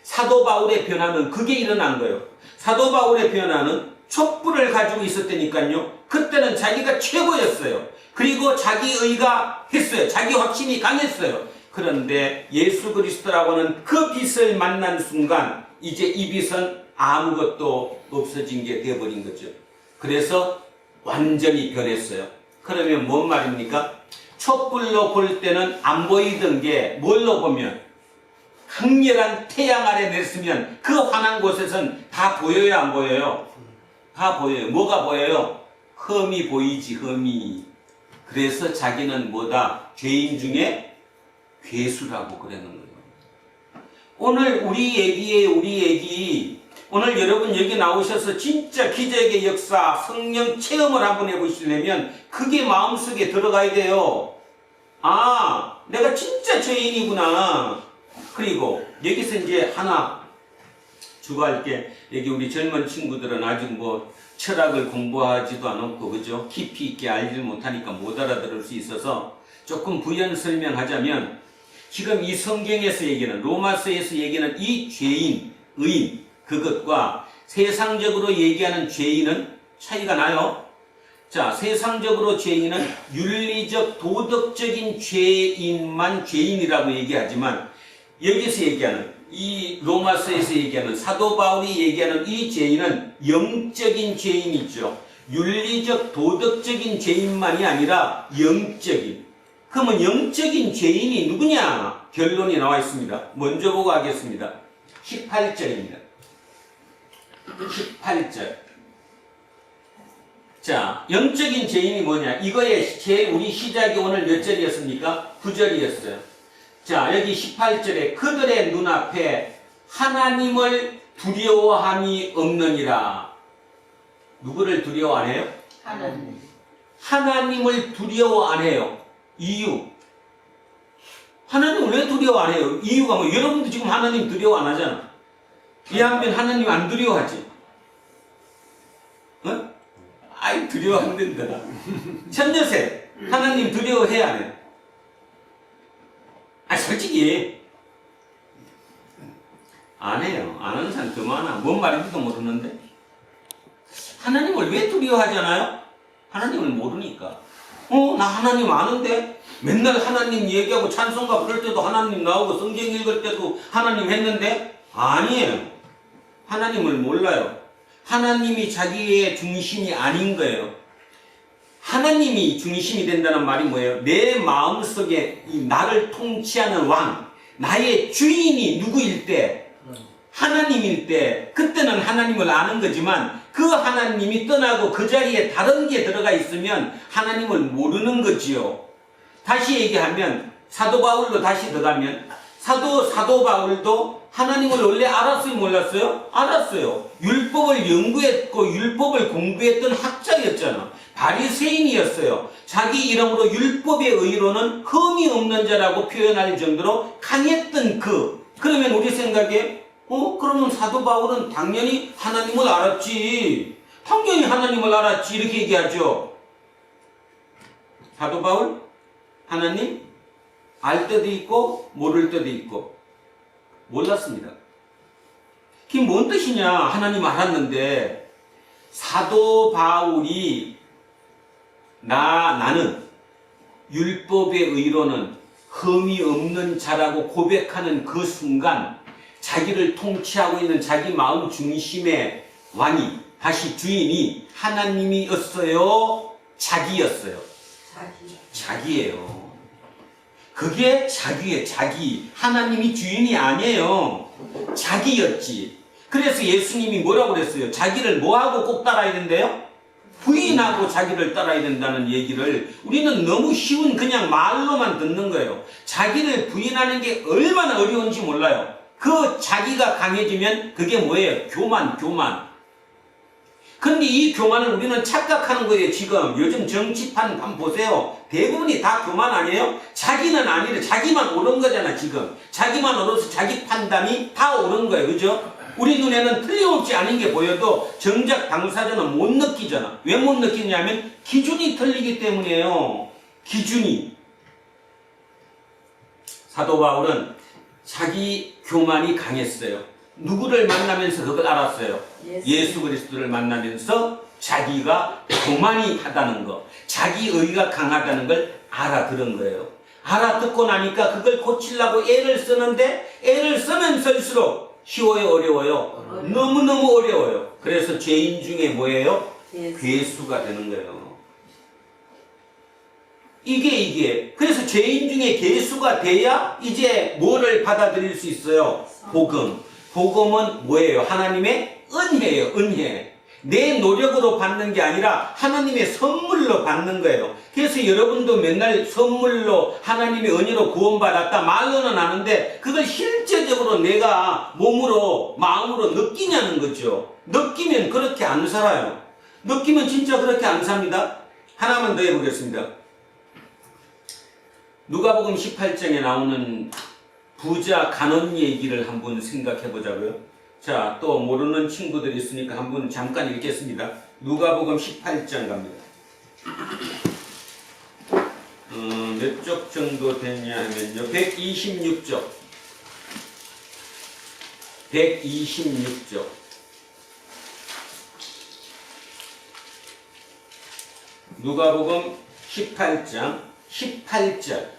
사도 바울의 변화는 그게 일어난 거예요. 사도 바울의 변화는 촛불을 가지고 있었다니까요. 그때는 자기가 최고였어요. 그리고 자기 의가 했어요. 자기 확신이 강했어요. 그런데 예수 그리스도라고 하는 그 빛을 만난 순간 이제 이 빛은 아무것도 없어진 게 되어버린 거죠. 그래서 완전히 변했어요. 그러면 뭔 말입니까? 촛불로 볼 때는 안 보이던 게 뭘로 보면 강렬한 태양 아래 냈으면 그 환한 곳에선 다 보여요, 안 보여요? 다 보여요. 뭐가 보여요? 흠이 보이지, 흠이. 그래서 자기는 뭐다? 죄인 중에 괴수라고 그러는 거예요. 오늘 우리 얘기 오늘 여러분 여기 나오셔서 진짜 기적의 역사, 성령 체험을 한번 해보시려면 그게 마음속에 들어가야 돼요. 아, 내가 진짜 죄인이구나. 그리고 여기서 이제 하나 주고할 게, 여기 우리 젊은 친구들은 아직 뭐 철학을 공부하지도 않았고, 그죠? 깊이 있게 알지 못하니까 못 알아들을 수 있어서 조금 부연 설명하자면, 지금 이 성경에서 얘기하는, 로마서에서 얘기하는 이 죄인, 의인, 그것과 세상적으로 얘기하는 죄인은 차이가 나요. 자, 세상적으로 죄인은 윤리적, 도덕적인 죄인만 죄인이라고 얘기하지만, 여기서 얘기하는, 이 로마서에서 얘기하는, 사도 바울이 얘기하는 이 죄인은 영적인 죄인이죠. 윤리적, 도덕적인 죄인만이 아니라 영적인. 그러면 영적인 죄인이 누구냐? 결론이 나와 있습니다. 먼저 보고 하겠습니다. 18절입니다. 18절. 자, 영적인 죄인이 뭐냐? 이거의 제일 우리 시작이 오늘 몇 절이었습니까? 9절이었어요. 자, 여기 18절에 그들의 눈앞에 하나님을 두려워함이 없느니라. 누구를 두려워 안 해요? 하나님. 하나님을 두려워 안 해요. 이유. 하나님 왜 두려워 안 해요? 이유가 뭐? 여러분도 지금 하나님 두려워 안 하잖아. 이왕이면 하나님 안 두려워하지? 어? 아이 두려워한댄다. 천녀세 하나님 두려워해 안 해? 아 솔직히 안 해요. 안 하는 사람 더 많아. 뭔 말인지도 모르는데 하나님을 왜 두려워하잖아요? 하나님을 모르니까. 나 하나님 아는데 맨날 하나님 얘기하고 찬송가 부를 때도 하나님 나오고 성경 읽을 때도 하나님 했는데 아니에요. 하나님을 몰라요. 하나님이 자기의 중심이 아닌 거예요. 하나님이 중심이 된다는 말이 뭐예요? 내 마음속에 이 나를 통치하는 왕, 나의 주인이 누구일 때, 하나님일 때, 그때는 하나님을 아는 거지만 그 하나님이 떠나고 그 자리에 다른 게 들어가 있으면 하나님을 모르는 거지요. 다시 얘기하면 사도 바울로 다시 들어가면 사도 바울도 하나님을 원래 알았어요, 몰랐어요? 알았어요. 율법을 연구했고 율법을 공부했던 학자였잖아. 바리새인이었어요. 자기 이름으로 율법의 의로는 흠이 없는 자라고 표현할 정도로 강했던 그러면 우리 생각에 그러면 사도 바울은 당연히 하나님을 알았지. 당연히 하나님을 알았지. 이렇게 얘기하죠. 사도 바울? 하나님? 알 때도 있고 모를 때도 있고 몰랐습니다. 그게 뭔 뜻이냐? 하나님 알았는데 사도 바울이 나는 율법의 의로는 흠이 없는 자라고 고백하는 그 순간 자기를 통치하고 있는 자기 마음 중심의 왕이 다시 주인이 하나님이었어요? 자기였어요? 자기예요. 그게 자기예요. 자기. 하나님이 주인이 아니에요. 자기였지. 그래서 예수님이 뭐라고 그랬어요? 자기를 뭐하고 꼭 따라야 된대요? 부인하고 자기를 따라야 된다는 얘기를 우리는 너무 쉬운 그냥 말로만 듣는 거예요. 자기를 부인하는 게 얼마나 어려운지 몰라요. 그 자기가 강해지면 그게 뭐예요? 교만. 근데 이 교만을 우리는 착각하는 거예요. 지금 요즘 정치판 한번 보세요. 대부분이 다 교만 아니에요? 자기는 아니래. 자기만 옳은 거잖아. 지금 자기만 옳아서 자기 판단이 다 옳은 거예요. 그죠? 우리 눈에는 틀림없이 아닌 게 보여도 정작 당사자는 못 느끼잖아. 왜 못 느끼냐면 기준이 틀리기 때문이에요. 기준이. 사도 바울은 자기 교만이 강했어요. 누구를 만나면서 그걸 알았어요? 예수 그리스도를 만나면서 자기가 교만이 하다는 거, 자기 의가 강하다는 걸 알아들은 거예요. 알아듣고 나니까 그걸 고치려고 애를 쓰는데 애를 쓰면 쓸수록 쉬워요, 어려워요? 너무너무 어려워요. 그래서 죄인 중에 뭐예요? 괴수가 되는 거예요. 이게 그래서 죄인 중에 괴수가 돼야 이제 뭐를 받아들일 수 있어요? 복음. 복음은 뭐예요? 하나님의 은혜예요. 은혜. 내 노력으로 받는 게 아니라 하나님의 선물로 받는 거예요. 그래서 여러분도 맨날 선물로 하나님의 은혜로 구원받았다 말로는 아는데 그걸 실제적으로 내가 몸으로 마음으로 느끼냐는 거죠. 느끼면 그렇게 안 살아요. 느끼면 진짜 그렇게 안 삽니다. 하나만 더 해보겠습니다. 누가복음 18장에 나오는 부자 간원 얘기를 한번 생각해 보자고요. 자, 또 모르는 친구들이 있으니까 한번 잠깐 읽겠습니다. 누가복음 18장 갑니다. 몇 쪽 정도 되냐 하면요. 126쪽. 126쪽. 누가복음 18장 18절.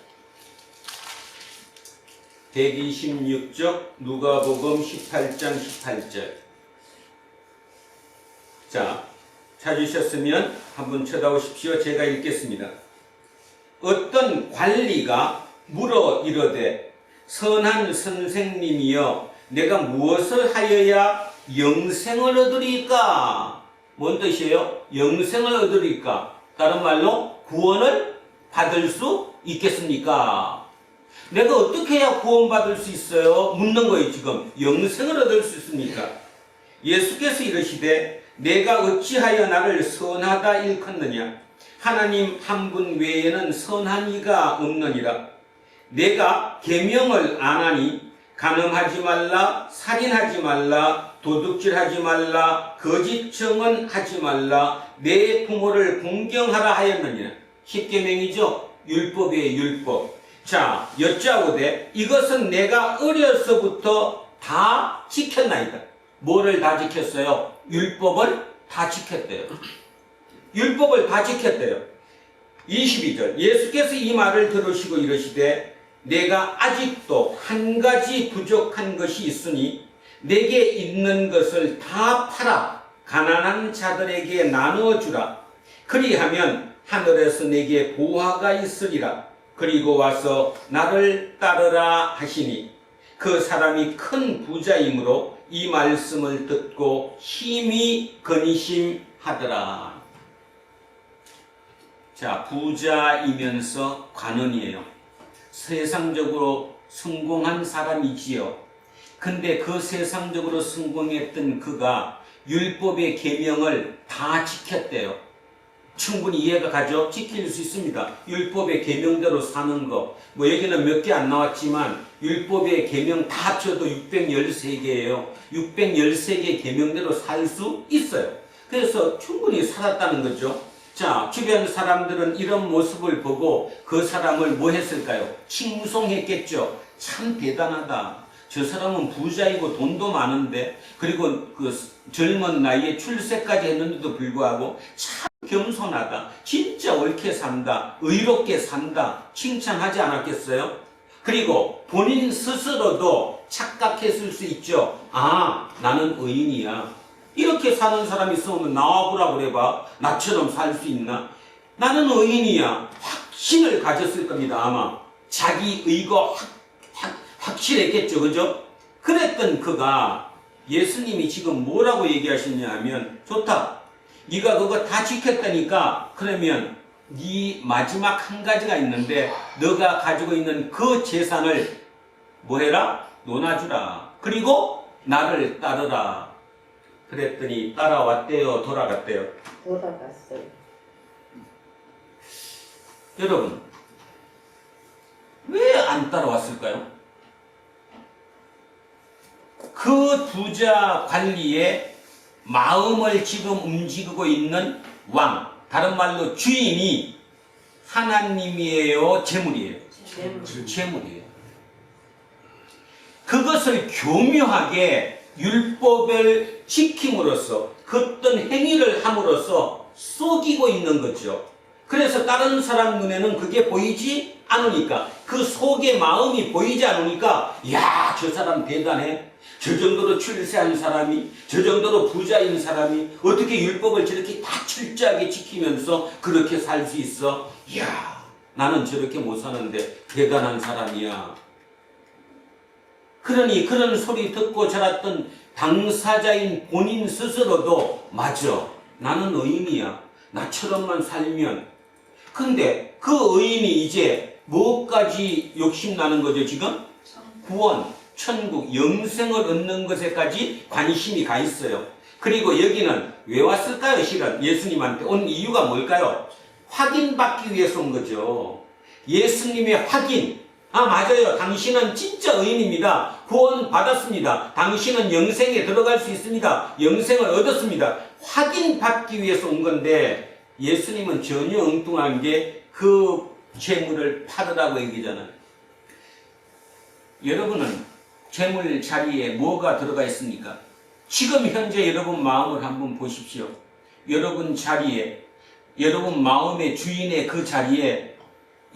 126쪽 누가복음 18장 18절. 자, 찾으셨으면 한번 쳐다보십시오. 제가 읽겠습니다. 어떤 관리가 물어 이르되 선한 선생님이여 내가 무엇을 하여야 영생을 얻으리까? 뭔 뜻이에요? 영생을 얻으리까? 다른 말로 구원을 받을 수 있겠습니까? 내가 어떻게 해야 구원받을 수 있어요? 묻는 거예요. 지금 영생을 얻을 수 있습니까? 예수께서 이르시되 내가 어찌하여 나를 선하다 일컫느냐? 하나님 한 분 외에는 선한 이가 없느니라. 내가 계명을 안 하니 간음하지 말라, 살인하지 말라, 도둑질하지 말라, 거짓 증언하지 말라, 내 부모를 공경하라 하였느니라. 10계명이죠. 율법이에요, 율법. 자, 여짜오되 이것은 내가 어려서부터 다 지켰나이다. 뭐를 다 지켰어요? 율법을 다 지켰대요. 율법을 다 지켰대요. 22절 예수께서 이 말을 들으시고 이르시되 내가 아직도 한 가지 부족한 것이 있으니 내게 있는 것을 다 팔아 가난한 자들에게 나누어 주라. 그리하면 하늘에서 내게 보화가 있으리라. 그리고 와서 나를 따르라 하시니 그 사람이 큰 부자이므로 이 말씀을 듣고 힘이 근심하더라. 자, 부자이면서 관원이에요. 세상적으로 성공한 사람이지요. 근데 그 세상적으로 성공했던 그가 율법의 계명을 다 지켰대요. 충분히 이해가 가죠? 지킬 수 있습니다. 율법의 계명대로 사는 거. 뭐 여기는 몇 개 안 나왔지만 율법의 계명 다 합쳐도 613개예요. 613개 계명대로 살 수 있어요. 그래서 충분히 살았다는 거죠. 자, 주변 사람들은 이런 모습을 보고 그 사람을 뭐 했을까요? 칭송했겠죠. 참 대단하다. 저 사람은 부자이고 돈도 많은데, 그리고 그 젊은 나이에 출세까지 했는데도 불구하고 참 겸손하다. 진짜 옳게 산다. 의롭게 산다. 칭찬하지 않았겠어요? 그리고 본인 스스로도 착각했을 수 있죠. 아, 나는 의인이야. 이렇게 사는 사람이 있으면 나와보라 그래봐. 나처럼 살 수 있나? 나는 의인이야. 확신을 가졌을 겁니다. 아마 자기 의가 확실했겠죠. 그죠? 그랬던 그가 예수님이 지금 뭐라고 얘기하시냐 하면, 좋다. 네가 그거 다 지켰다니까 그러면 네 마지막 한 가지가 있는데 너가 가지고 있는 그 재산을 뭐 해라? 놓아주라. 그리고 나를 따르라. 그랬더니 따라왔대요? 돌아갔대요? 돌아갔어요. 여러분, 왜 안 따라왔을까요? 그 부자 관리의 마음을 지금 움직이고 있는 왕, 다른 말로 주인이 하나님이에요? 재물이에요? 재물이에요. 그것을 교묘하게 율법을 지킴으로써 그 어떤 행위를 함으로써 속이고 있는 거죠. 그래서 다른 사람 눈에는 그게 보이지 않으니까, 그 속의 마음이 보이지 않으니까, 야, 저 사람 대단해. 저 정도로 출세한 사람이, 저 정도로 부자인 사람이 어떻게 율법을 저렇게 다 철저하게 지키면서 그렇게 살 수 있어? 이야, 나는 저렇게 못 사는데 대단한 사람이야. 그러니 그런 소리 듣고 자랐던 당사자인 본인 스스로도, 맞아, 나는 의인이야. 나처럼만 살면. 근데 그 의인이 이제 뭐까지 욕심나는 거죠 지금? 구원, 천국, 영생을 얻는 것에까지 관심이 가 있어요. 그리고 여기는 왜 왔을까요? 실은 예수님한테 온 이유가 뭘까요? 확인받기 위해서 온 거죠. 예수님의 확인. 아, 맞아요. 당신은 진짜 의인입니다. 구원 받았습니다. 당신은 영생에 들어갈 수 있습니다. 영생을 얻었습니다. 확인받기 위해서 온 건데, 예수님은 전혀 엉뚱한 게 그 재물을 팔으라고 얘기잖아요. 여러분은 재물 자리에 뭐가 들어가 있습니까? 지금 현재 여러분 마음을 한번 보십시오. 여러분 자리에, 여러분 마음의 주인의 그 자리에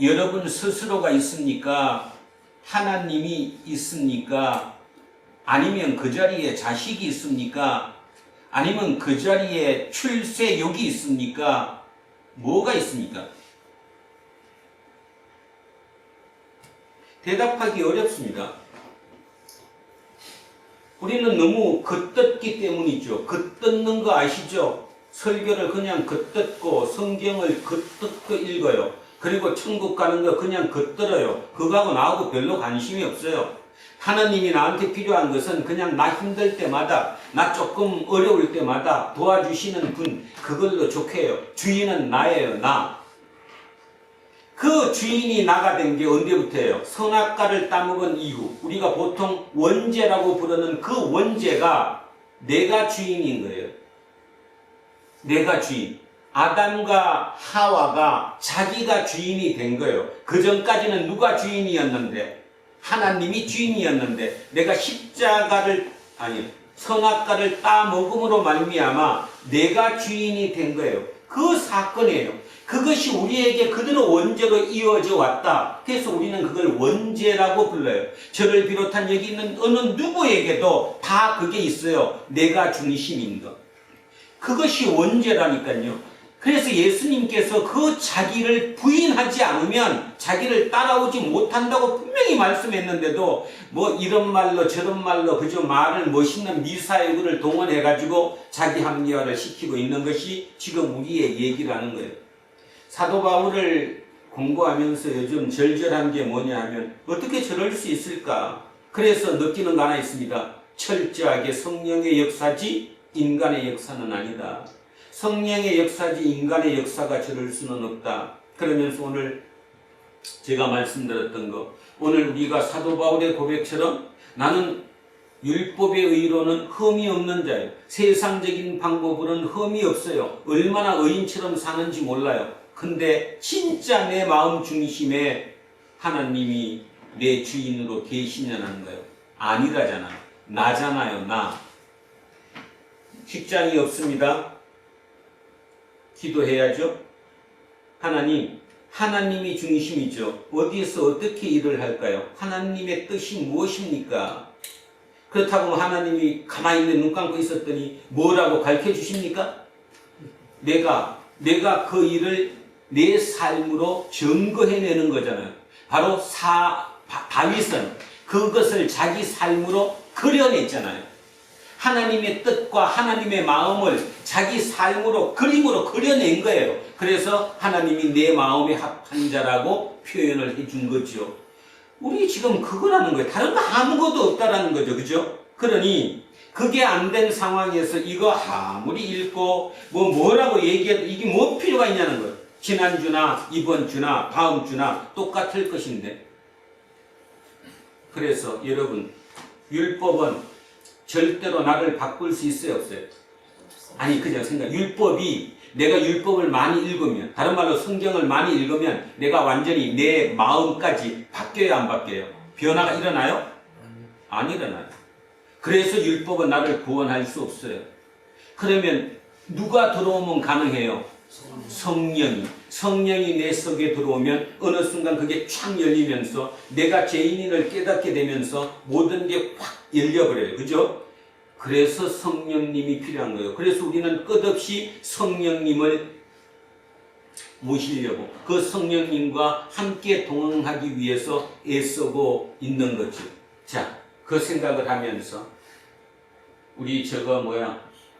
여러분 스스로가 있습니까? 하나님이 있습니까? 아니면 그 자리에 자식이 있습니까? 아니면 그 자리에 출세욕이 있습니까? 뭐가 있습니까? 대답하기 어렵습니다. 우리는 너무 겉듣기 때문이죠. 겉듣는 거 아시죠? 설교를 그냥 겉듣고 성경을 겉듣고 읽어요. 그리고 천국 가는 거 그냥 겉들어요. 그거하고 나하고 별로 관심이 없어요. 하나님이 나한테 필요한 것은 그냥 나 힘들 때마다, 나 조금 어려울 때마다 도와주시는 분, 그걸로 좋게요. 주인은 나예요, 나. 그 주인이 나가 된 게 언제부터예요? 선악과를 따먹은 이후. 우리가 보통 원죄라고 부르는 그 원죄가 내가 주인인 거예요. 내가 주인. 아담과 하와가 자기가 주인이 된 거예요. 그 전까지는 누가 주인이었는데? 하나님이 주인이었는데 내가 선악과를 따먹음으로 말미암아 내가 주인이 된 거예요. 그 사건이에요. 그것이 우리에게 그대로 원죄로 이어져 왔다. 그래서 우리는 그걸 원죄라고 불러요. 저를 비롯한 여기 있는 어느 누구에게도 다 그게 있어요. 내가 중심인 것. 그것이 원죄라니까요. 그래서 예수님께서 그 자기를 부인하지 않으면 자기를 따라오지 못한다고 분명히 말씀했는데도 뭐 이런 말로 저런 말로 그저 말을 멋있는 미사여구를 동원해가지고 자기 합리화를 시키고 있는 것이 지금 우리의 얘기라는 거예요. 사도 바울을 공부하면서 요즘 절절한 게 뭐냐 하면 어떻게 저럴 수 있을까? 그래서 느끼는 거 하나 있습니다. 철저하게 성령의 역사지 인간의 역사는 아니다. 성령의 역사지 인간의 역사가 저럴 수는 없다. 그러면서 오늘 제가 말씀드렸던 거, 오늘 우리가 사도 바울의 고백처럼 나는 율법의 의로는 흠이 없는 자예요. 세상적인 방법으로는 흠이 없어요. 얼마나 의인처럼 사는지 몰라요. 근데 진짜 내 마음 중심에 하나님이 내 주인으로 계시냐는 거예요. 아니라잖아. 나잖아요. 나. 직장이 없습니다. 기도해야죠. 하나님이 중심이죠. 어디에서 어떻게 일을 할까요? 하나님의 뜻이 무엇입니까? 그렇다고 하나님이 가만히 있는 눈 감고 있었더니 뭐라고 가르쳐 주십니까? 내가 그 일을 내 삶으로 증거해내는 거잖아요. 바로 다윗은 그것을 자기 삶으로 그려냈잖아요. 하나님의 뜻과 하나님의 마음을 자기 삶으로 그림으로 그려낸 거예요. 그래서 하나님이 내 마음에 합한 자라고 표현을 해준 거죠. 우리 지금 그거라는 거예요. 다른 거 아무것도 없다라는 거죠. 그죠? 그러니 그게 안 된 상황에서 이거 아무리 읽고 뭐라고 얘기해도 이게 뭐 필요가 있냐는 거예요. 지난주나 이번 주나 다음 주나 똑같을 것인데. 그래서 여러분, 율법은 절대로 나를 바꿀 수 있어요, 없어요? 아니, 그냥 율법이, 내가 율법을 많이 읽으면, 다른 말로 성경을 많이 읽으면 내가 완전히 내 마음까지 바뀌어요, 안 바뀌어요? 변화가 일어나요? 안 일어나요. 그래서 율법은 나를 구원할 수 없어요. 그러면 누가 들어오면 가능해요? 성령이 내 속에 들어오면 어느 순간 그게 쫙 열리면서 내가 죄인을 깨닫게 되면서 모든 게 확 열려버려요. 그죠? 그래서 성령님이 필요한 거예요. 그래서 우리는 끝없이 성령님을 모시려고 그 성령님과 함께 동행하기 위해서 애쓰고 있는 거죠. 자, 그 생각을 하면서 우리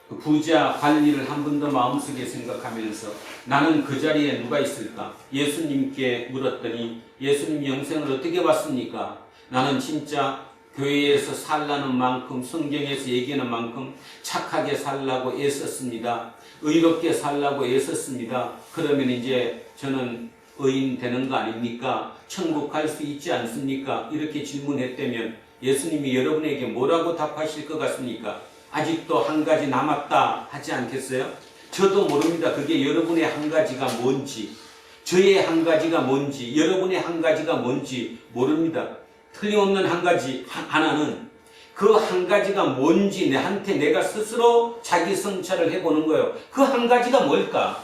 그 부자 관리를 한 번 더 마음속에 생각하면서 나는 그 자리에 누가 있을까? 예수님께 물었더니 예수님 영생을 어떻게 봤습니까? 나는 진짜 교회에서 살라는 만큼 성경에서 얘기하는 만큼 착하게 살라고 애썼습니다. 의롭게 살라고 애썼습니다. 그러면 이제 저는 의인 되는 거 아닙니까? 천국 갈 수 있지 않습니까? 이렇게 질문했다면 예수님이 여러분에게 뭐라고 답하실 것 같습니까? 아직도 한 가지 남았다 하지 않겠어요? 저도 모릅니다. 그게 여러분의 한 가지가 뭔지, 저의 한 가지가 뭔지, 여러분의 한 가지가 뭔지 모릅니다. 틀림없는 한 가지, 하나는 그 한 가지가 뭔지 내한테 내가 스스로 자기 성찰을 해보는 거예요. 그 한 가지가 뭘까?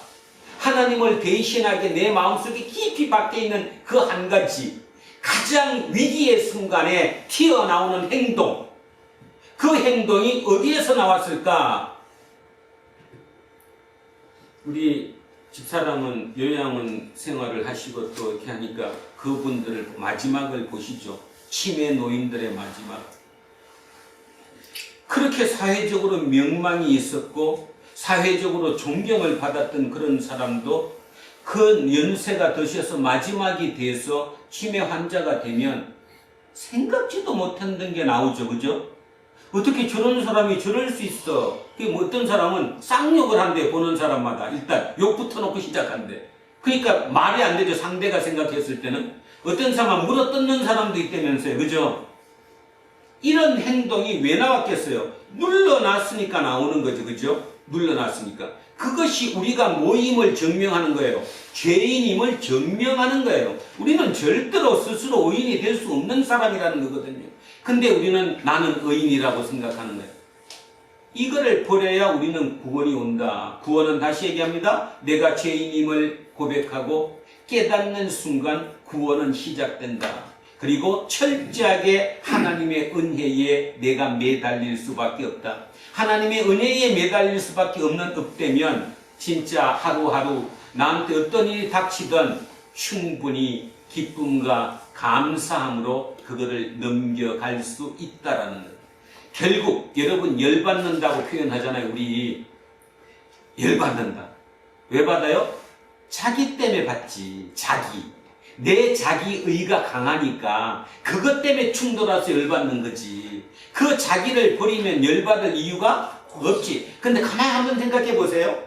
하나님을 대신하게 내 마음속에 깊이 박혀 있는 그 한 가지, 가장 위기의 순간에 튀어나오는 행동, 그 행동이 어디에서 나왔을까? 우리 집사람은 요양원 생활을 하시고 또 이렇게 하니까 그분들을 마지막을 보시죠. 치매 노인들의 마지막. 그렇게 사회적으로 명망이 있었고 사회적으로 존경을 받았던 그런 사람도 그 연세가 드셔서 마지막이 돼서 치매 환자가 되면 생각지도 못했던 게 나오죠. 그죠? 어떻게 저런 사람이 저럴 수 있어? 어떤 사람은 쌍욕을 한대, 보는 사람마다. 일단 욕부터 놓고 시작한대. 그러니까 말이 안 되죠. 상대가 생각했을 때는. 어떤 사람은 물어뜯는 사람도 있다면서요. 그죠? 이런 행동이 왜 나왔겠어요? 눌러놨으니까 나오는 거죠. 그죠? 눌러놨으니까. 그것이 우리가 모임을 증명하는 거예요. 죄인임을 증명하는 거예요. 우리는 절대로 스스로 의인이 될 수 없는 사람이라는 거거든요. 근데 우리는 나는 의인이라고 생각하는 거예요. 이거를 버려야 우리는 구원이 온다. 구원은 다시 얘기합니다. 내가 죄인임을 고백하고 깨닫는 순간 구원은 시작된다. 그리고 철저하게 하나님의 은혜에 내가 매달릴 수밖에 없다. 하나님의 은혜에 매달릴 수밖에 없는 업되면 진짜 하루하루 나한테 어떤 일이 닥치든 충분히 기쁨과 감사함으로 그거를 넘겨갈 수 있다라는 거예요. 결국 여러분 열받는다고 표현하잖아요. 우리 열받는다. 왜 받아요? 자기 때문에 받지. 내 자기의가 강하니까 그것 때문에 충돌해서 열받는 거지. 그 자기를 버리면 열받을 이유가 없지. 근데 가만히 한번 생각해 보세요.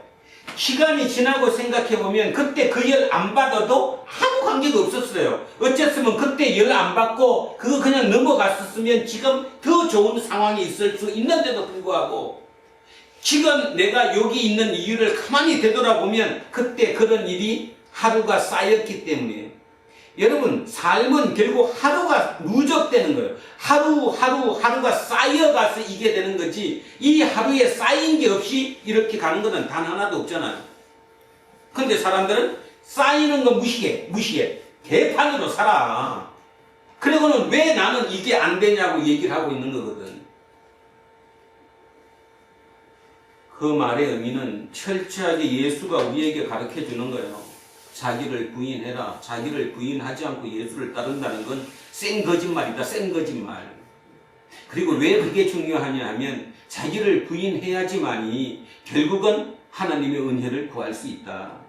시간이 지나고 생각해 보면 그때 그 열 안 받아도 아무 관계가 없었어요. 어쨌으면 그때 열 안 받고 그거 그냥 넘어갔었으면 지금 더 좋은 상황이 있을 수 있는데도 불구하고 지금 내가 여기 있는 이유를 가만히 되돌아보면 그때 그런 일이 하루가 쌓였기 때문에 여러분 삶은 결국 하루가 누적되는 거예요. 하루가 쌓여가서 이게 되는 거지 이 하루에 쌓인 게 없이 이렇게 가는 거는 단 하나도 없잖아요. 근데 사람들은 쌓이는 거 무시해. 개판으로 살아. 그리고는 왜 나는 이게 안 되냐고 얘기를 하고 있는 거거든. 그 말의 의미는 철저하게 예수가 우리에게 가르쳐 주는 거예요. 자기를 부인해라. 자기를 부인하지 않고 예수를 따른다는 건 생 거짓말이다. 생 거짓말. 그리고 왜 그게 중요하냐 하면 자기를 부인해야지만이 결국은 하나님의 은혜를 구할 수 있다.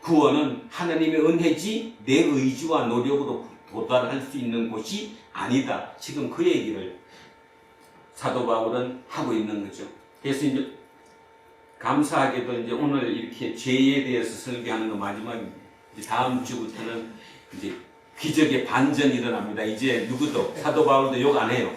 구원은 하나님의 은혜지 내 의지와 노력으로 도달할 수 있는 곳이 아니다. 지금 그 얘기를 사도 바울은 하고 있는 거죠. 그래서 이제 감사하게도 이제 오늘 이렇게 죄에 대해서 설교하는 거 마지막입니다. 이제 다음 주부터는 이제 기적의 반전이 일어납니다. 이제 누구도 사도 바울도 욕 안 해요.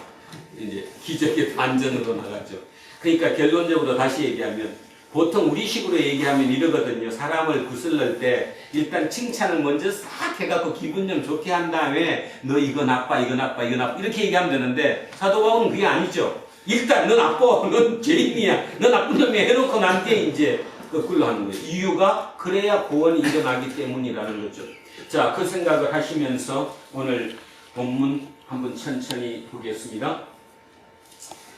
이제 기적의 반전으로 나가죠. 그러니까 결론적으로 다시 얘기하면 보통 우리식으로 얘기하면 이러거든요. 사람을 구슬릴 때 일단 칭찬을 먼저 싹 해갖고 기분 좀 좋게 한 다음에 너 이거 나빠 이렇게 얘기하면 되는데 사도 바울은 그게 아니죠. 일단 너 나빠, 넌 죄인이야, 너 나쁜 놈이야 해놓고 난 뒤에 이제 거꾸로 하는 거예요. 이유가 그래야 구원이 일어나기 때문이라는 거죠. 자, 그 생각을 하시면서 오늘 본문 한번 천천히 보겠습니다.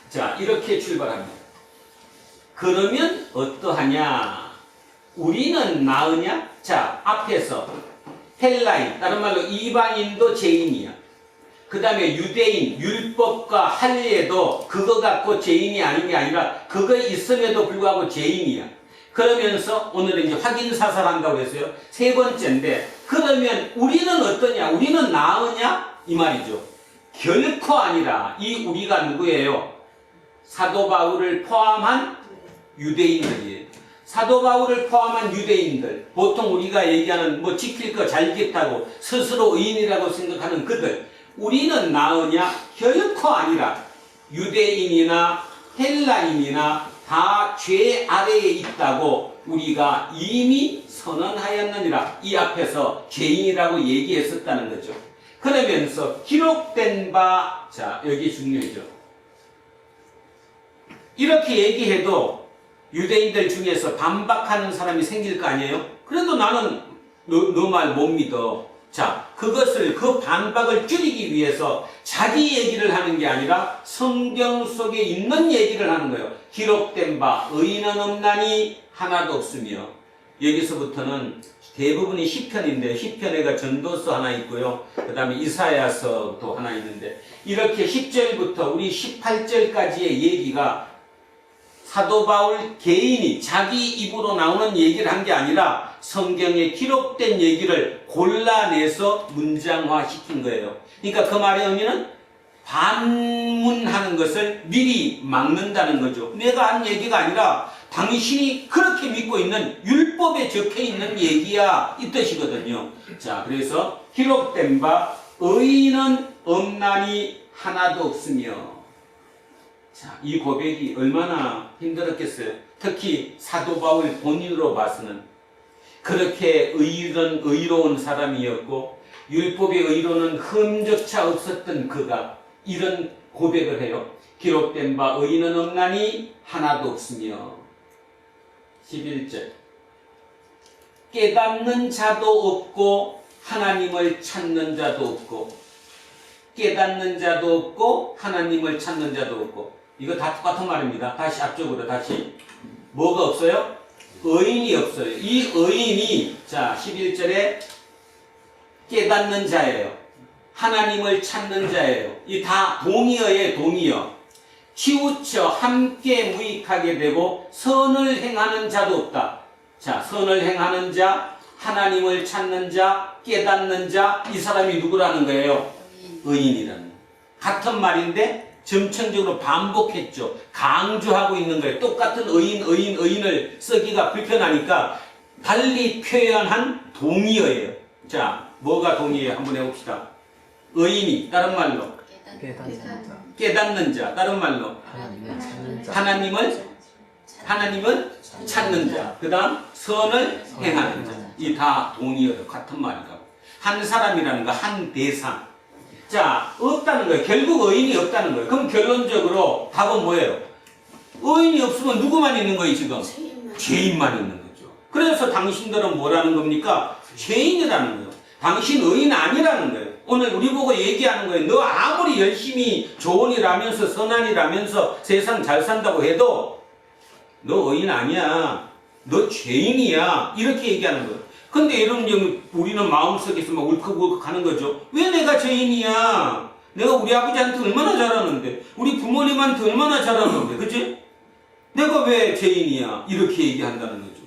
자, 이렇게 출발합니다. 그러면 어떠하냐? 우리는 나으냐? 자, 앞에서 헬라인, 다른 말로 이방인도 죄인이야. 그 다음에 유대인, 율법과 할례도 그거 갖고 죄인이 아닌 게 아니라 그거 있음에도 불구하고 죄인이야. 그러면서 오늘은 이제 확인사살한다고 했어요. 세 번째인데 그러면 우리는 어떠냐? 우리는 나으냐? 이 말이죠. 결코 아니라 이 우리가 누구예요? 사도 바울을 포함한 유대인들이에요. 사도 바울을 포함한 유대인들, 보통 우리가 얘기하는 뭐 지킬 거 잘 지켰다고 스스로 의인이라고 생각하는 그들, 우리는 나으냐? 결코 아니라 유대인이나 헬라인이나 다 죄 아래에 있다고 우리가 이미 선언하였느니라. 이 앞에서 죄인이라고 얘기했었다는 거죠. 그러면서 기록된 바, 자 여기 중요하죠. 이렇게 얘기해도 유대인들 중에서 반박하는 사람이 생길 거 아니에요? 그래도 나는 너 말 못 믿어. 자, 그것을, 그 반박을 줄이기 위해서 자기 얘기를 하는 게 아니라 성경 속에 있는 얘기를 하는 거예요. 기록된 바, 의인은 없나니 하나도 없으며. 여기서부터는 대부분이 시편인데, 시편에가 전도서 하나 있고요. 그 다음에 이사야서도 하나 있는데, 이렇게 10절부터 우리 18절까지의 얘기가 사도 바울 개인이 자기 입으로 나오는 얘기를 한 게 아니라 성경에 기록된 얘기를 골라내서 문장화시킨 거예요. 그러니까 그 말의 의미는 반문하는 것을 미리 막는다는 거죠. 내가 한 얘기가 아니라 당신이 그렇게 믿고 있는 율법에 적혀 있는 얘기야 이 뜻이거든요. 자, 그래서 기록된 바 의인은 없나니 하나도 없으며. 자, 이 고백이 얼마나 힘들었겠어요. 특히 사도 바울 본인으로 봐서는 그렇게 의로운 사람이었고 율법의 의로는 흠조차 없었던 그가 이런 고백을 해요. 기록된 바 의인은 없나니 하나도 없으며. 11절 깨닫는 자도 없고 하나님을 찾는 자도 없고. 깨닫는 자도 없고 하나님을 찾는 자도 없고. 이거 다 똑같은 말입니다. 다시 앞쪽으로 다시. 뭐가 없어요? 의인이 없어요. 이 의인이 자 11절에 깨닫는 자예요. 하나님을 찾는 자예요. 이 다 동의어예요. 동의어. 치우쳐 함께 무익하게 되고 선을 행하는 자도 없다. 자, 선을 행하는 자, 하나님을 찾는 자, 깨닫는 자, 이 사람이 누구라는 거예요? 의인이라는 거예요. 같은 말인데 점천적으로 반복했죠. 강조하고 있는 거예요. 똑같은 의인을 쓰기가 불편하니까 달리 표현한 동의어예요. 자, 뭐가 동의어예요? 한번 해봅시다. 의인이 다른 말로 깨닫는 자, 다른 말로 하나님을 찾는 자, 그 다음 선을 행하는 자. 이 다 동의어예요. 같은 말이라고. 한 사람이라는 거, 한 대상. 자, 없다는 거예요. 결국 의인이 없다는 거예요. 그럼 결론적으로 답은 뭐예요? 의인이 없으면 누구만 있는 거예요, 지금? 죄인만 있는 거죠. 그래서 당신들은 뭐라는 겁니까? 죄인이라는 거예요. 당신 의인 아니라는 거예요. 오늘 우리 보고 얘기하는 거예요. 너 아무리 열심히 좋은 일 하면서 선한 일 하면서 세상 잘 산다고 해도 너 의인 아니야. 너 죄인이야. 이렇게 얘기하는 거예요. 근데 여러분, 우리는 마음속에서 막 울컥울컥 하는 거죠. 왜 내가 죄인이야? 내가 우리 아버지한테 얼마나 잘하는데, 우리 부모님한테 얼마나 잘하는데, 그치? 내가 왜 죄인이야? 이렇게 얘기한다는 거죠.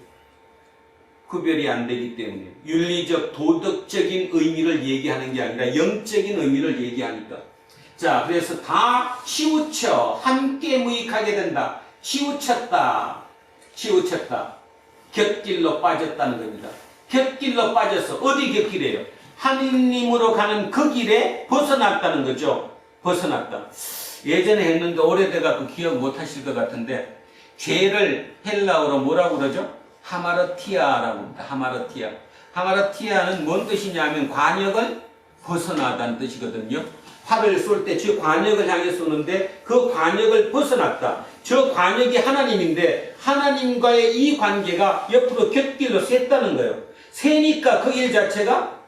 구별이 안 되기 때문에 윤리적, 도덕적인 의미를 얘기하는 게 아니라 영적인 의미를 얘기하니까. 자, 그래서 다 치우쳐 함께 무익하게 된다. 치우쳤다. 곁길로 빠졌다는 겁니다. 곁길로 빠져서 어디 곁길이에요? 하느님으로 가는 그 길에 벗어났다는 거죠. 벗어났다. 예전에 했는데 오래돼갖고 기억 못 하실 것 같은데 죄를 헬라어로 뭐라고 그러죠? 하마르티아라고 합니다. 하마르티아. 하마르티아는 뭔 뜻이냐면 관역을 벗어나다는 뜻이거든요. 활을 쏠 때 저 관역을 향해 쏘는데 그 관역을 벗어났다. 저 관역이 하나님인데 하나님과의 이 관계가 옆으로 곁길로 샜다는 거예요. 새니까 그 일 자체가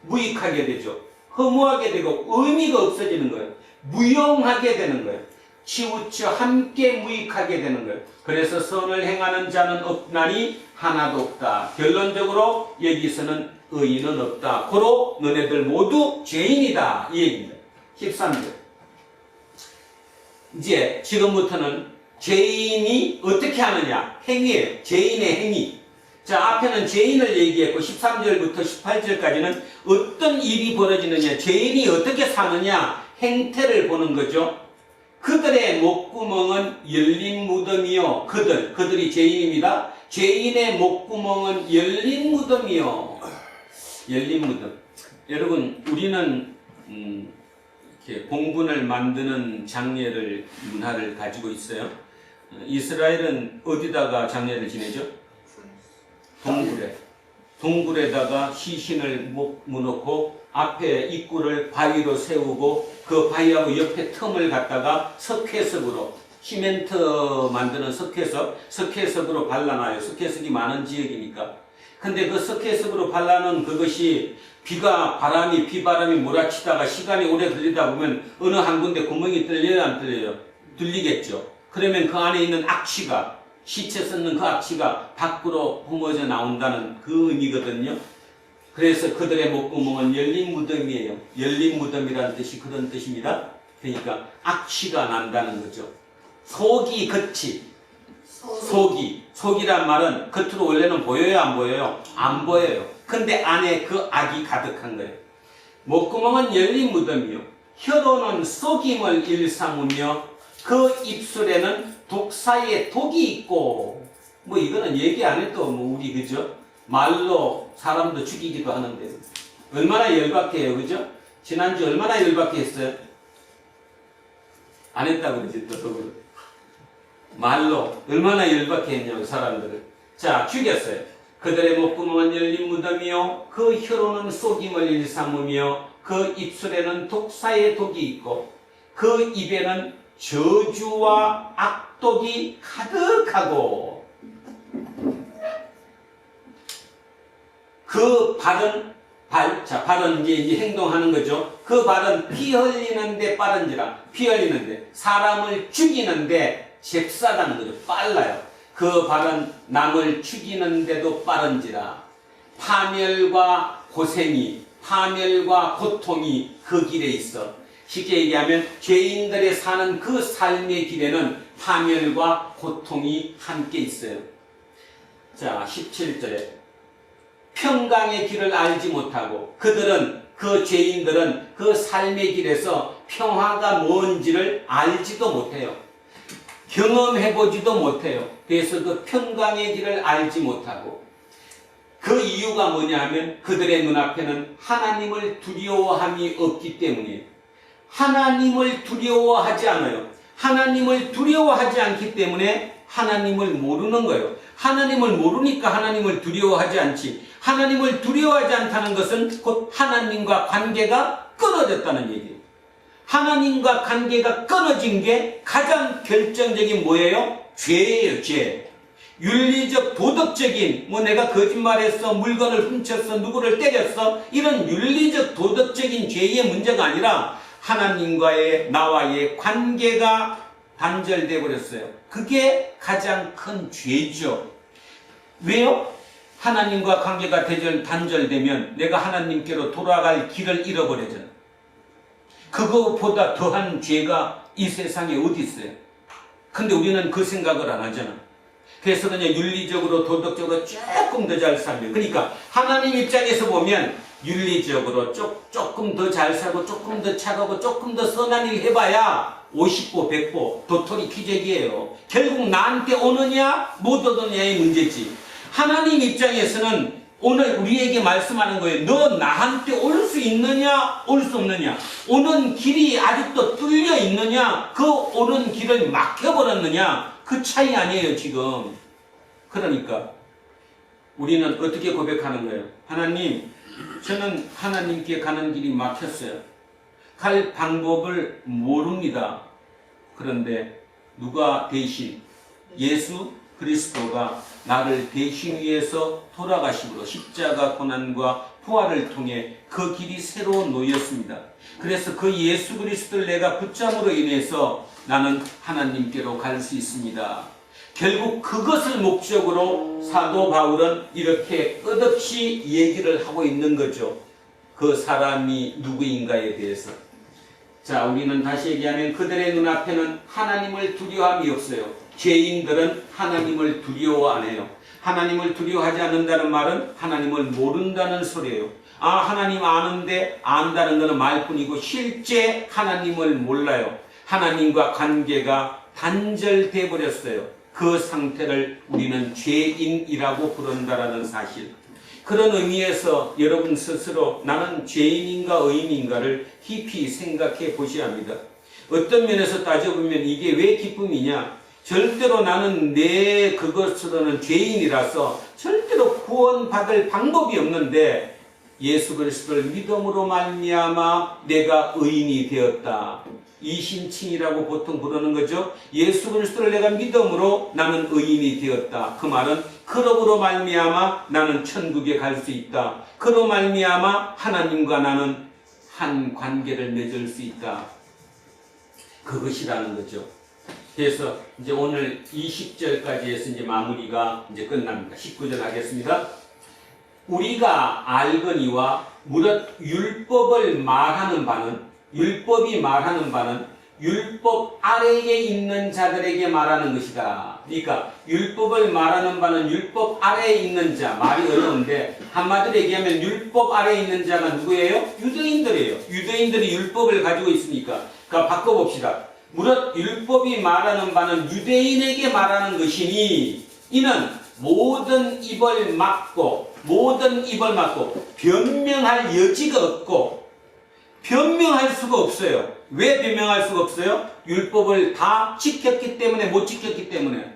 무익하게 되죠. 허무하게 되고 의미가 없어지는 거예요. 무용하게 되는 거예요. 치우쳐 함께 무익하게 되는 거예요. 그래서 선을 행하는 자는 없나니 하나도 없다. 결론적으로 여기서는 의인은 없다. 고로 너네들 모두 죄인이다. 이 얘기입니다. 13절. 이제 지금부터는 죄인이 어떻게 하느냐. 행위예요. 죄인의 행위. 자, 앞에는 죄인을 얘기했고 13절부터 18절까지는 어떤 일이 벌어지느냐, 죄인이 어떻게 사느냐 행태를 보는 거죠. 그들의 목구멍은 열린 무덤이요. 그들이 죄인입니다. 죄인의 목구멍은 열린 무덤이요. 열린 무덤. 여러분, 우리는 이렇게 공분을 만드는 장례를 문화를 가지고 있어요. 이스라엘은 어디다가 장례를 지내죠? 동굴에다가 시신을 묻어놓고 앞에 입구를 바위로 세우고 그 바위하고 옆에 틈을 갖다가 석회석으로 시멘트 만드는 석회석으로 발라놔요. 석회석이 많은 지역이니까. 근데 그 석회석으로 발라놓은 그것이 비바람이 몰아치다가 시간이 오래 걸리다 보면 어느 한 군데 구멍이 뚫려요, 안 뚫려요? 뚫리겠죠. 그러면 그 안에 있는 악취가, 시체 썩는 그 악취가 밖으로 뿜어져 나온다는 그 의미거든요. 그래서 그들의 목구멍은 열린 무덤이에요. 열린 무덤이라는 뜻이 그런 뜻입니다. 그러니까 악취가 난다는 거죠. 속이 겉이. 속이란 말은 겉으로 원래는 보여요, 안 보여요? 안 보여요. 근데 안에 그 악이 가득한 거예요. 목구멍은 열린 무덤이요. 혀로는 속임을 일삼으며 그 입술에는 독사의 독이 있고. 뭐 이거는 얘기 안 해도 뭐 우리 그죠? 말로 사람도 죽이기도 하는데 얼마나 열받게요, 그죠? 지난주 얼마나 열받게 했어요? 안 했다고 그러지 또 더불어. 말로 얼마나 열받게 했냐고 사람들을. 자, 죽였어요. 그들의 목구멍은 열린 무덤이요 그 혀로는 속임을 일삼으며 그 입술에는 독사의 독이 있고 그 입에는 저주와 악독이 가득하고 그 발은 발은 이제 행동하는 거죠. 그 발은 피 흘리는데 빠른지라. 피 흘리는데 사람을 죽이는데 잽싸다는 거죠. 빨라요. 그 발은 남을 죽이는데도 빠른지라. 파멸과 고통이 그 길에 있어. 쉽게 얘기하면 죄인들이 사는 그 삶의 길에는 파멸과 고통이 함께 있어요. 자, 17절에 평강의 길을 알지 못하고 그 죄인들은 그 삶의 길에서 평화가 뭔지를 알지도 못해요. 경험해보지도 못해요. 그래서 그 평강의 길을 알지 못하고 그 이유가 뭐냐 하면 그들의 눈앞에는 하나님을 두려워함이 없기 때문이에요. 하나님을 두려워하지 않아요. 하나님을 두려워하지 않기 때문에 하나님을 모르는 거예요. 하나님을 모르니까 하나님을 두려워하지 않지. 하나님을 두려워하지 않다는 것은 곧 하나님과 관계가 끊어졌다는 얘기예요. 하나님과 관계가 끊어진 게 가장 결정적인 뭐예요? 죄예요, 죄. 윤리적, 도덕적인, 내가 거짓말했어, 물건을 훔쳤어, 누구를 때렸어, 이런 윤리적, 도덕적인 죄의 문제가 아니라 하나님과의, 나와의 관계가 단절되어 버렸어요. 그게 가장 큰 죄죠. 왜요? 하나님과 관계가 단절되면 내가 하나님께로 돌아갈 길을 잃어버리잖아요. 그거보다 더한 죄가 이 세상에 어디 있어요? 근데 우리는 그 생각을 안 하잖아. 그래서 그냥 윤리적으로 도덕적으로 조금 더 잘 살면, 그러니까 하나님 입장에서 보면 윤리적으로 조금 더 잘 살고 조금 더 착하고 조금 더 선한 일 해봐야 50보 100보 도토리 기적이에요. 결국 나한테 오느냐 못 오느냐의 문제지. 하나님 입장에서는 오늘 우리에게 말씀하는 거예요. 너 나한테 올 수 있느냐 올 수 없느냐, 오는 길이 아직도 뚫려 있느냐, 그 오는 길을 막혀버렸느냐, 그 차이 아니에요 지금. 그러니까 우리는 어떻게 고백하는 거예요? 하나님, 저는 하나님께 가는 길이 막혔어요. 갈 방법을 모릅니다. 그런데 누가 대신, 예수 그리스도가 나를 대신 위해서 돌아가심으로 십자가 고난과 부활을 통해 그 길이 새로 놓였습니다. 그래서 그 예수 그리스도를 내가 붙잡음으로 인해서 나는 하나님께로 갈 수 있습니다. 결국 그것을 목적으로 사도 바울은 이렇게 끝없이 얘기를 하고 있는 거죠. 그 사람이 누구인가에 대해서. 자, 우리는 다시 얘기하면 그들의 눈앞에는 하나님을 두려워함이 없어요. 죄인들은 하나님을 두려워 안 해요. 하나님을 두려워하지 않는다는 말은 하나님을 모른다는 소리예요. 하나님 아는데 안다는 것은 말뿐이고 실제 하나님을 몰라요. 하나님과 관계가 단절돼 버렸어요. 그 상태를 우리는 죄인이라고 부른다라는 사실. 그런 의미에서 여러분 스스로 나는 죄인인가 의인인가를 깊이 생각해 보셔야 합니다. 어떤 면에서 따져보면 이게 왜 기쁨이냐? 절대로 나는 내 그것으로는 죄인이라서 절대로 구원받을 방법이 없는데 예수 그리스도를 믿음으로 말미암아 내가 의인이 되었다. 이신칭이라고 보통 부르는 거죠. 예수 그리스도를 내가 믿음으로 나는 의인이 되었다. 그 말은 그러므로 말미암아 나는 천국에 갈 수 있다. 그로 말미암아 하나님과 나는 한 관계를 맺을 수 있다. 그것이라는 거죠. 그래서 이제 오늘 20절까지 해서 이제 마무리가 이제 끝납니다. 19절 하겠습니다. 우리가 알거니와 무릇 율법이 말하는 바는 율법 아래에 있는 자들에게 말하는 것이다. 그러니까 율법을 말하는 바는 율법 아래에 있는 자, 말이 어려운데 한마디로 얘기하면 율법 아래에 있는 자가 누구예요? 유대인들이에요. 유대인들이 율법을 가지고 있으니까. 그러니까 바꿔봅시다. 무릇 율법이 말하는 바는 유대인에게 말하는 것이니 이는 모든 입을 막고 변명할 여지가 없고 변명할 수가 없어요. 왜 변명할 수가 없어요? 율법을 다 지켰기 때문에 못 지켰기 때문에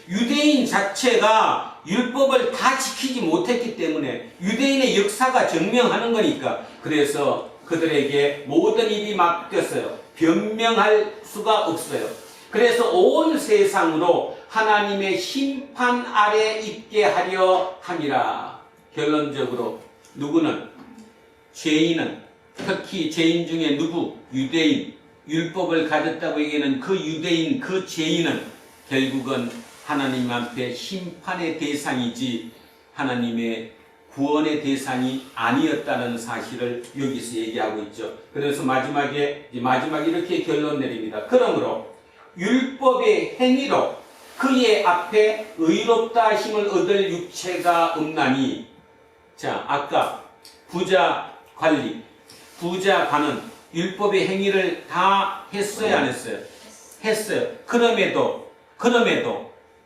유대인 자체가 율법을 다 지키지 못했기 때문에 유대인의 역사가 증명하는 거니까 그래서 그들에게 모든 입이 막혔어요. 변명할 수가 없어요. 그래서 온 세상으로 하나님의 심판 아래 있게 하려 함이라. 결론적으로 누구는 죄인은 특히 죄인 중에 누구? 유대인. 율법을 가졌다고 얘기하는 그 유대인, 그 죄인은 결국은 하나님 앞에 심판의 대상이지 하나님의 구원의 대상이 아니었다는 사실을 여기서 얘기하고 있죠. 그래서 마지막에 이렇게 결론 내립니다. 그러므로 율법의 행위로 그의 앞에 의롭다 하심을 얻을 육체가 없나니. 자, 아까 부자 관은 율법의 행위를 다 했어요, 안 했어요? 했어요. 그럼에도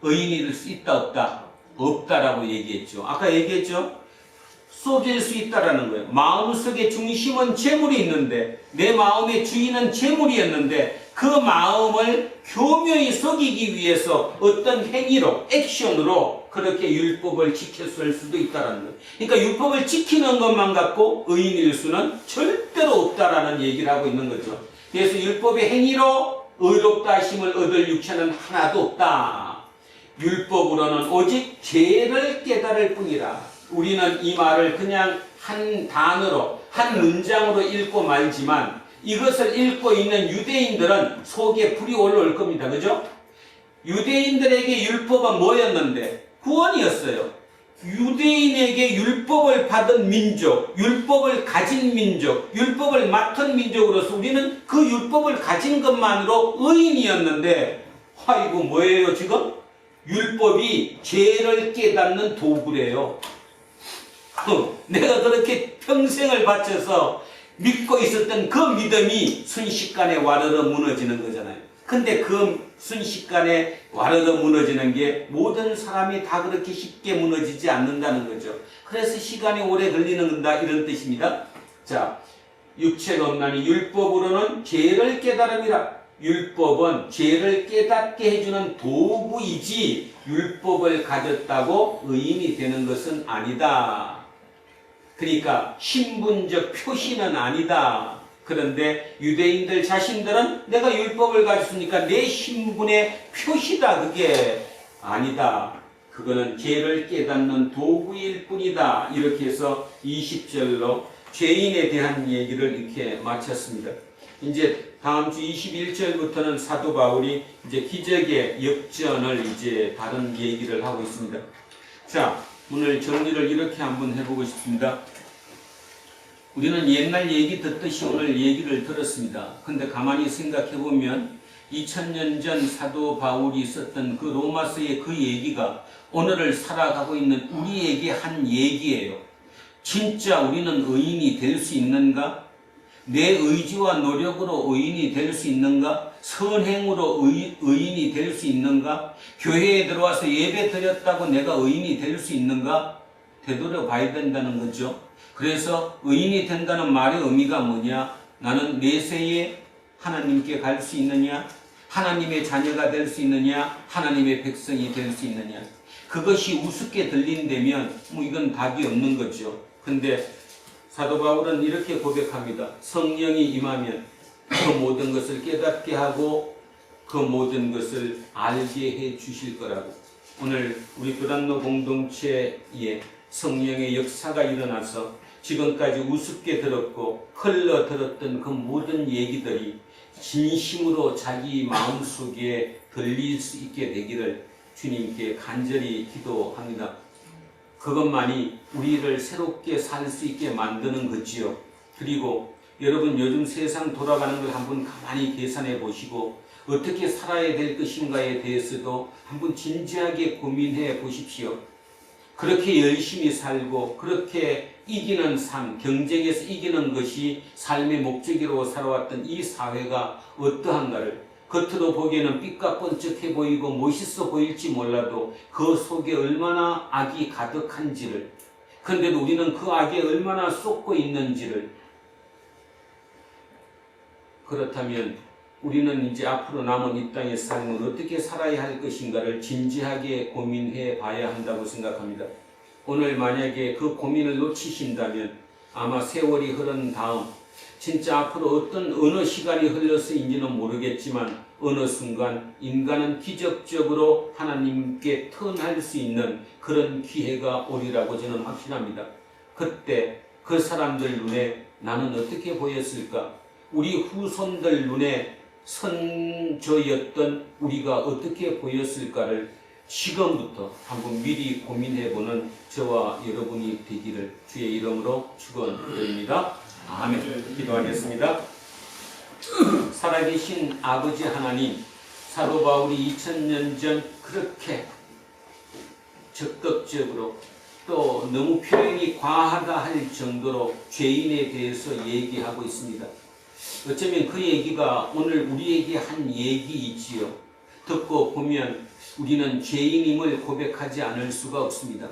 의인이 될 수 있다, 없다? 없다라고 얘기했죠. 아까 얘기했죠? 속일 수 있다라는 거예요. 마음속의 중심은 재물이 있는데 내 마음의 주인은 재물이었는데 그 마음을 교묘히 속이기 위해서 어떤 행위로, 액션으로 그렇게 율법을 지켰을 수도 있다라는 거예요. 그러니까 율법을 지키는 것만 갖고 의인일 수는 절대로 없다라는 얘기를 하고 있는 거죠. 그래서 율법의 행위로 의롭다 하심을 얻을 육체는 하나도 없다. 율법으로는 오직 죄를 깨달을 뿐이라. 우리는 이 말을 그냥 한 단어로, 한 문장으로 읽고 말지만 이것을 읽고 있는 유대인들은 속에 불이 올라올 겁니다. 그죠? 유대인들에게 율법은 뭐였는데? 구원이었어요. 유대인에게 율법을 받은 민족, 율법을 가진 민족, 율법을 맡은 민족으로서 우리는 그 율법을 가진 것만으로 의인이었는데, 이거 뭐예요 지금? 율법이 죄를 깨닫는 도구래요. 내가 그렇게 평생을 바쳐서 믿고 있었던 그 믿음이 순식간에 와르르 무너지는 거잖아요. 근데 그 순식간에 와르르 무너지는 게 모든 사람이 다 그렇게 쉽게 무너지지 않는다는 거죠. 그래서 시간이 오래 걸리는 건다 이런 뜻입니다. 자, 육체가 없나니 율법으로는 죄를 깨달음이라. 율법은 죄를 깨닫게 해주는 도구이지 율법을 가졌다고 의인이 되는 것은 아니다. 그러니까 신분적 표시는 아니다. 그런데 유대인들 자신들은 내가 율법을 가졌으니까 내 신분의 표시다. 그게 아니다. 그거는 죄를 깨닫는 도구일 뿐이다. 이렇게 해서 20절로 죄인에 대한 얘기를 이렇게 마쳤습니다. 이제 다음 주 21절부터는 사도 바울이 이제 기적의 역전을 이제 다른 얘기를 하고 있습니다. 자, 오늘 정리를 이렇게 한번 해보고 싶습니다. 우리는 옛날 얘기 듣듯이 오늘 얘기를 들었습니다. 근데 가만히 생각해보면 2000년 전 사도 바울이 썼던 그 로마서의 그 얘기가 오늘을 살아가고 있는 우리에게 한 얘기예요. 진짜 우리는 의인이 될 수 있는가? 내 의지와 노력으로 의인이 될 수 있는가? 선행으로 의인이 될 수 있는가? 교회에 들어와서 예배 드렸다고 내가 의인이 될 수 있는가? 되돌아봐야 된다는 거죠. 그래서 의인이 된다는 말의 의미가 뭐냐? 나는 내세에 하나님께 갈 수 있느냐? 하나님의 자녀가 될 수 있느냐? 하나님의 백성이 될 수 있느냐? 그것이 우습게 들린다면 이건 답이 없는 거죠. 근데 사도 바울은 이렇게 고백합니다. 성령이 임하면 그 모든 것을 깨닫게 하고 그 모든 것을 알게 해 주실 거라고. 오늘 우리 그란노 공동체에 성령의 역사가 일어나서 지금까지 우습게 들었고 흘러 들었던 그 모든 얘기들이 진심으로 자기 마음속에 들릴 수 있게 되기를 주님께 간절히 기도합니다. 그것만이 우리를 새롭게 살 수 있게 만드는 거지요. 그리고 여러분 요즘 세상 돌아가는 걸 한번 가만히 계산해 보시고 어떻게 살아야 될 것인가에 대해서도 한번 진지하게 고민해 보십시오. 그렇게 열심히 살고 그렇게 이기는 삶, 경쟁에서 이기는 것이 삶의 목적으로 살아왔던 이 사회가 어떠한가를 겉으로 보기에는 삐까뻔쩍해 보이고 멋있어 보일지 몰라도 그 속에 얼마나 악이 가득한지를, 그런데도 우리는 그 악에 얼마나 쏟고 있는지를, 그렇다면 우리는 이제 앞으로 남은 이 땅의 삶을 어떻게 살아야 할 것인가를 진지하게 고민해 봐야 한다고 생각합니다. 오늘 만약에 그 고민을 놓치신다면 아마 세월이 흐른 다음 진짜 앞으로 어느 시간이 흘러서인지는 모르겠지만 어느 순간 인간은 기적적으로 하나님께 턴할 수 있는 그런 기회가 오리라고 저는 확신합니다. 그때 그 사람들 눈에 나는 어떻게 보였을까? 우리 후손들 눈에 선조였던 우리가 어떻게 보였을까를 지금부터 한번 미리 고민해보는 저와 여러분이 되기를 주의 이름으로 축원드립니다. 아멘. 기도하겠습니다. 살아계신 아버지 하나님, 사도 바울이 2000년 전 그렇게 적극적으로 또 너무 표현이 과하다 할 정도로 죄인에 대해서 얘기하고 있습니다. 어쩌면 그 얘기가 오늘 우리에게 한 얘기이지요. 듣고 보면 우리는 죄인임을 고백하지 않을 수가 없습니다.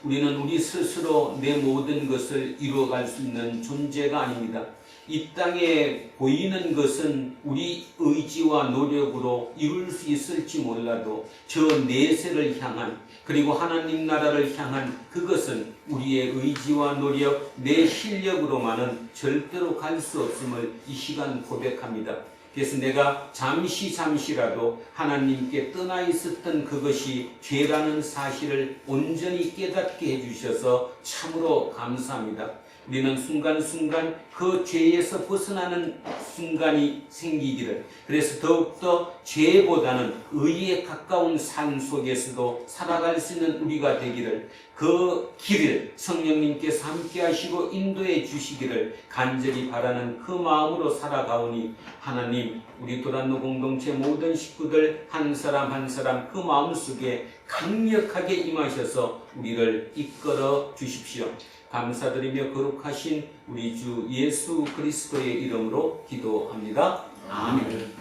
우리는 우리 스스로 내 모든 것을 이루어갈 수 있는 존재가 아닙니다. 이 땅에 보이는 것은 우리 의지와 노력으로 이룰 수 있을지 몰라도 저 내세를 향한, 그리고 하나님 나라를 향한 그것은 우리의 의지와 노력, 내 실력으로만은 절대로 갈 수 없음을 이 시간 고백합니다. 그래서 내가 잠시라도 하나님께 떠나 있었던 그것이 죄라는 사실을 온전히 깨닫게 해주셔서 참으로 감사합니다. 우리는 순간순간 그 죄에서 벗어나는 순간이 생기기를, 그래서 더욱더 죄보다는 의에 가까운 삶 속에서도 살아갈 수 있는 우리가 되기를, 그 길을 성령님께서 함께 하시고 인도해 주시기를 간절히 바라는 그 마음으로 살아가오니 하나님, 우리 도란노 공동체 모든 식구들 한 사람 한 사람 그 마음속에 강력하게 임하셔서 우리를 이끌어 주십시오. 감사드리며 거룩하신 우리 주 예수 그리스도의 이름으로 기도합니다. 아멘.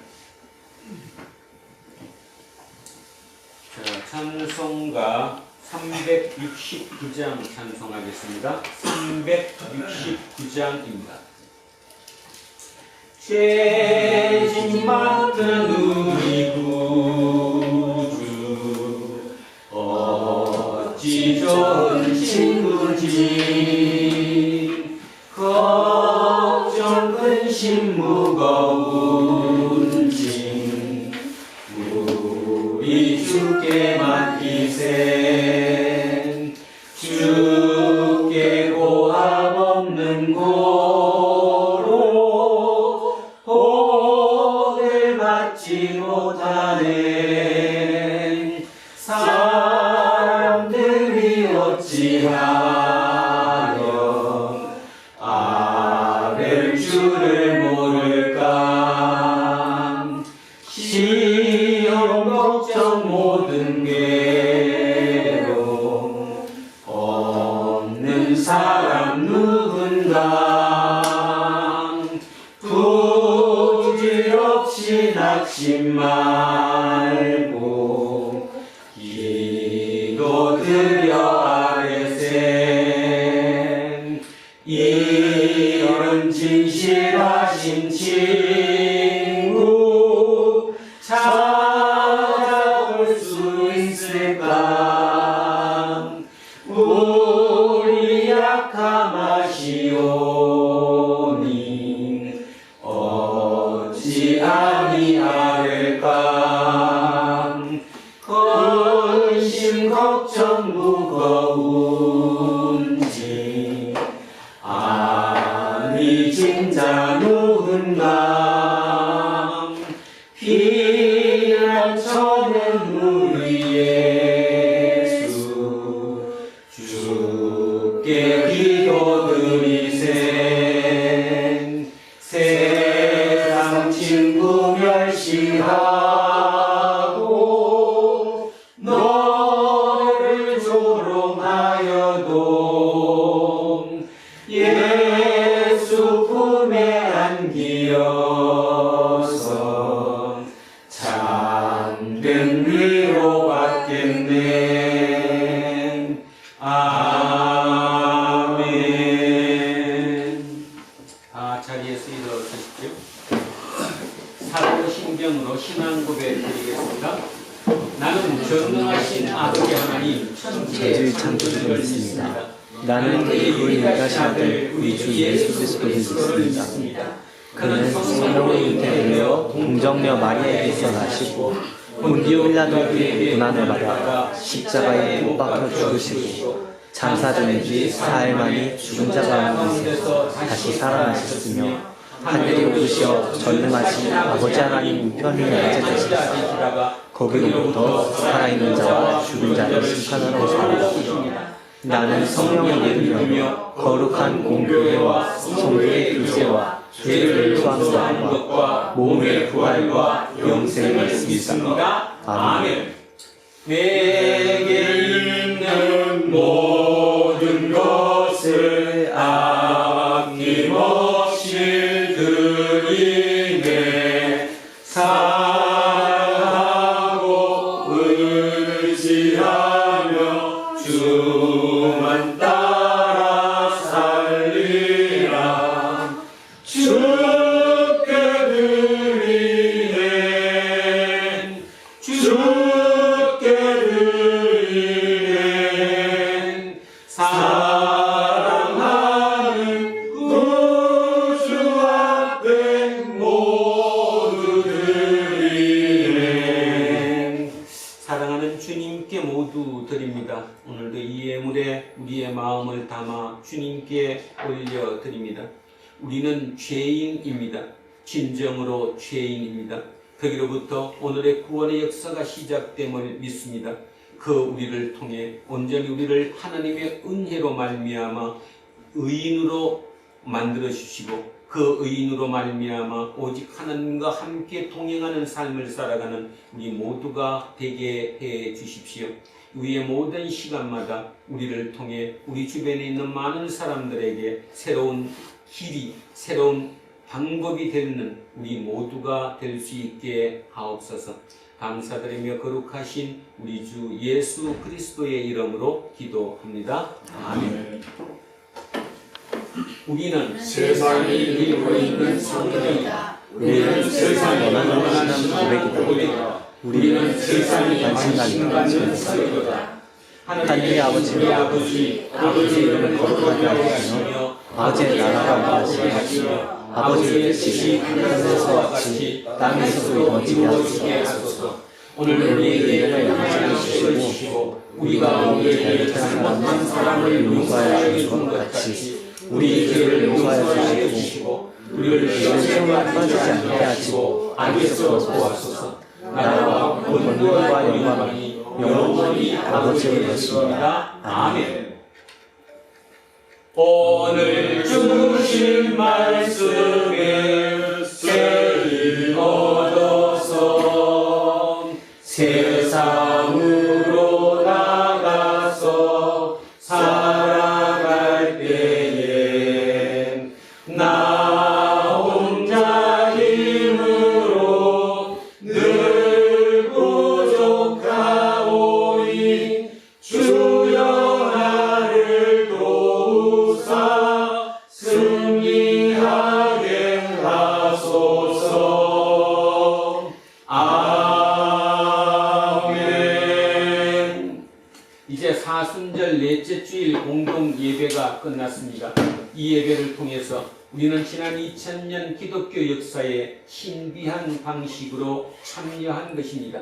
자, 찬송가 369장 찬송하겠습니다. 369장입니다. 죄짐 맡은 우리 구주 어찌 좋은 친구지, 걱정 근심 무거운 짐 우리 주께 맡기세. 주께 고함 없는 고로 복을 받지 못하네. 사람들이 어찌하여 아벨 주를 모를까. 시험 걱정 모든 괴로움 없는 사람 누군가. 부질없이 낙심 말고 기도드려 아뢰세. 이런 진실하신 친구 찾아볼 수 있을까. 우리 약함 아시오니 어찌 아니하릴까. 근심 걱정 무거운 짐 아니 진자 누군가. 피난처는 우리 예수 주께 기도드리세. 세상 친구 멸시하고 너를 조롱하여도 예수 품에 안기어서 아멘. 자리에서 일어서십시오. 사도신경으로 신앙 고백 드리겠습니다. 나는 전능하신 아버지 하나님 천지의 창조주를 믿습니다. 나는 그의 인가신 아들 우리 주 예수 그리스도를 믿습니다. 그는 성령으로 잉태되어 동정녀 마리아에게서 나시고 본디오 빌라도에게 고난을 받아 십자가에 못 박혀 죽으시고 장사된 지 사흘 만에 죽은 자 가운데서 다시 살아나셨으며 하늘에 오르시어 전능하신 아버지 하나님 우편에 앉으시다가 거기로부터 살아있는 자와 죽은 자를 심판하러 오십니다. 나는 성령을 믿으며 거룩한 공교회와 성도의 교제와 죄를 용서하는 것과 몸의 부활과 영생을 믿습니다. 아멘. 내게 있는 모든 것을 아낌없이 드리네. 사랑하고 의지하며 주만 따라 살리라. 주께 드리네. 주께 드리네. 사랑하는 구주 앞에 모두 드리네. 사랑하는 주님께 모두 드립니다. 오늘도 이 예물에 우리의 마음을 담아 주님께 올려드립니다. 우리는 죄인입니다. 진정으로 죄인입니다. 거기로부터 오늘의 구원의 역사가 시작됨을 믿습니다. 그 우리를 통해 온전히 우리를 하나님의 은혜로 말미암아 의인으로 만들어 주시고 그 의인으로 말미암아 오직 하나님과 함께 동행하는 삶을 살아가는 우리 모두가 되게 해 주십시오. 우리의 모든 시간마다 우리를 통해 우리 주변에 있는 많은 사람들에게 새로운 길이, 새로운 방법이 되는 우리 모두가 될 수 있게 하옵소서. 감사드리며 거룩하신 우리 주 예수 그리스도의 이름으로 기도합니다. 아멘. 우리는 세상이 이루고 있는 성경이다. 우리는 세상이 원하는 고백이다. 우리는 세상이 관심가는 설교다. 하늘의 아버지의 이름을 거룩하게 하시며 아버지의 나라가 임하시며 아버지의 뜻이 하늘에서 같이 땅에서도 이루어지게 하소서. 오늘 우리에게 일용할 것을 주시고 우리가 우리에게 잘못한 사람을 용서하여 준 것 같이 우리 죄를 용서하여 주시고 우리를 시험에 빠지지 않게 하시고 악에서 구하소서. 나라와 권능과 영광이 영원히 아버지의 것입니다. 아멘. 오늘 주신 말씀에 세임 얻어서 세상으로 나가서 살아갈 때에 나 혼자 힘으로 늘 부족하오니 주여 나를 도우사 승리하게 하소서. 아멘. 이제 사순절 넷째 주일 공동 예배가 끝났습니다. 이 예배를 통해서 우리는 지난 2000년 기독교 역사에 신비한 방식으로 참여한 것입니다.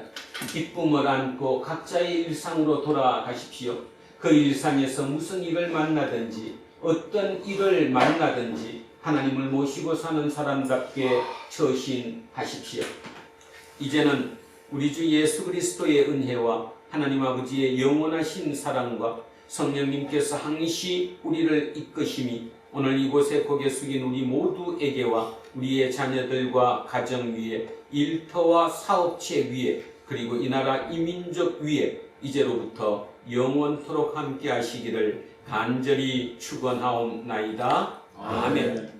기쁨을 안고 각자의 일상으로 돌아가십시오. 그 일상에서 무슨 일을 만나든지 어떤 일을 만나든지 하나님을 모시고 사는 사람답게 처신하십시오. 이제는 우리 주 예수 그리스도의 은혜와 하나님 아버지의 영원하신 사랑과 성령님께서 항시 우리를 이끄심이 오늘 이곳에 고개 숙인 우리 모두에게와 우리의 자녀들과 가정 위에 일터와 사업체 위에 그리고 이 나라 이 민족 위에 이제로부터 영원토록 함께 하시기를 간절히 축원하옵나이다. 아멘.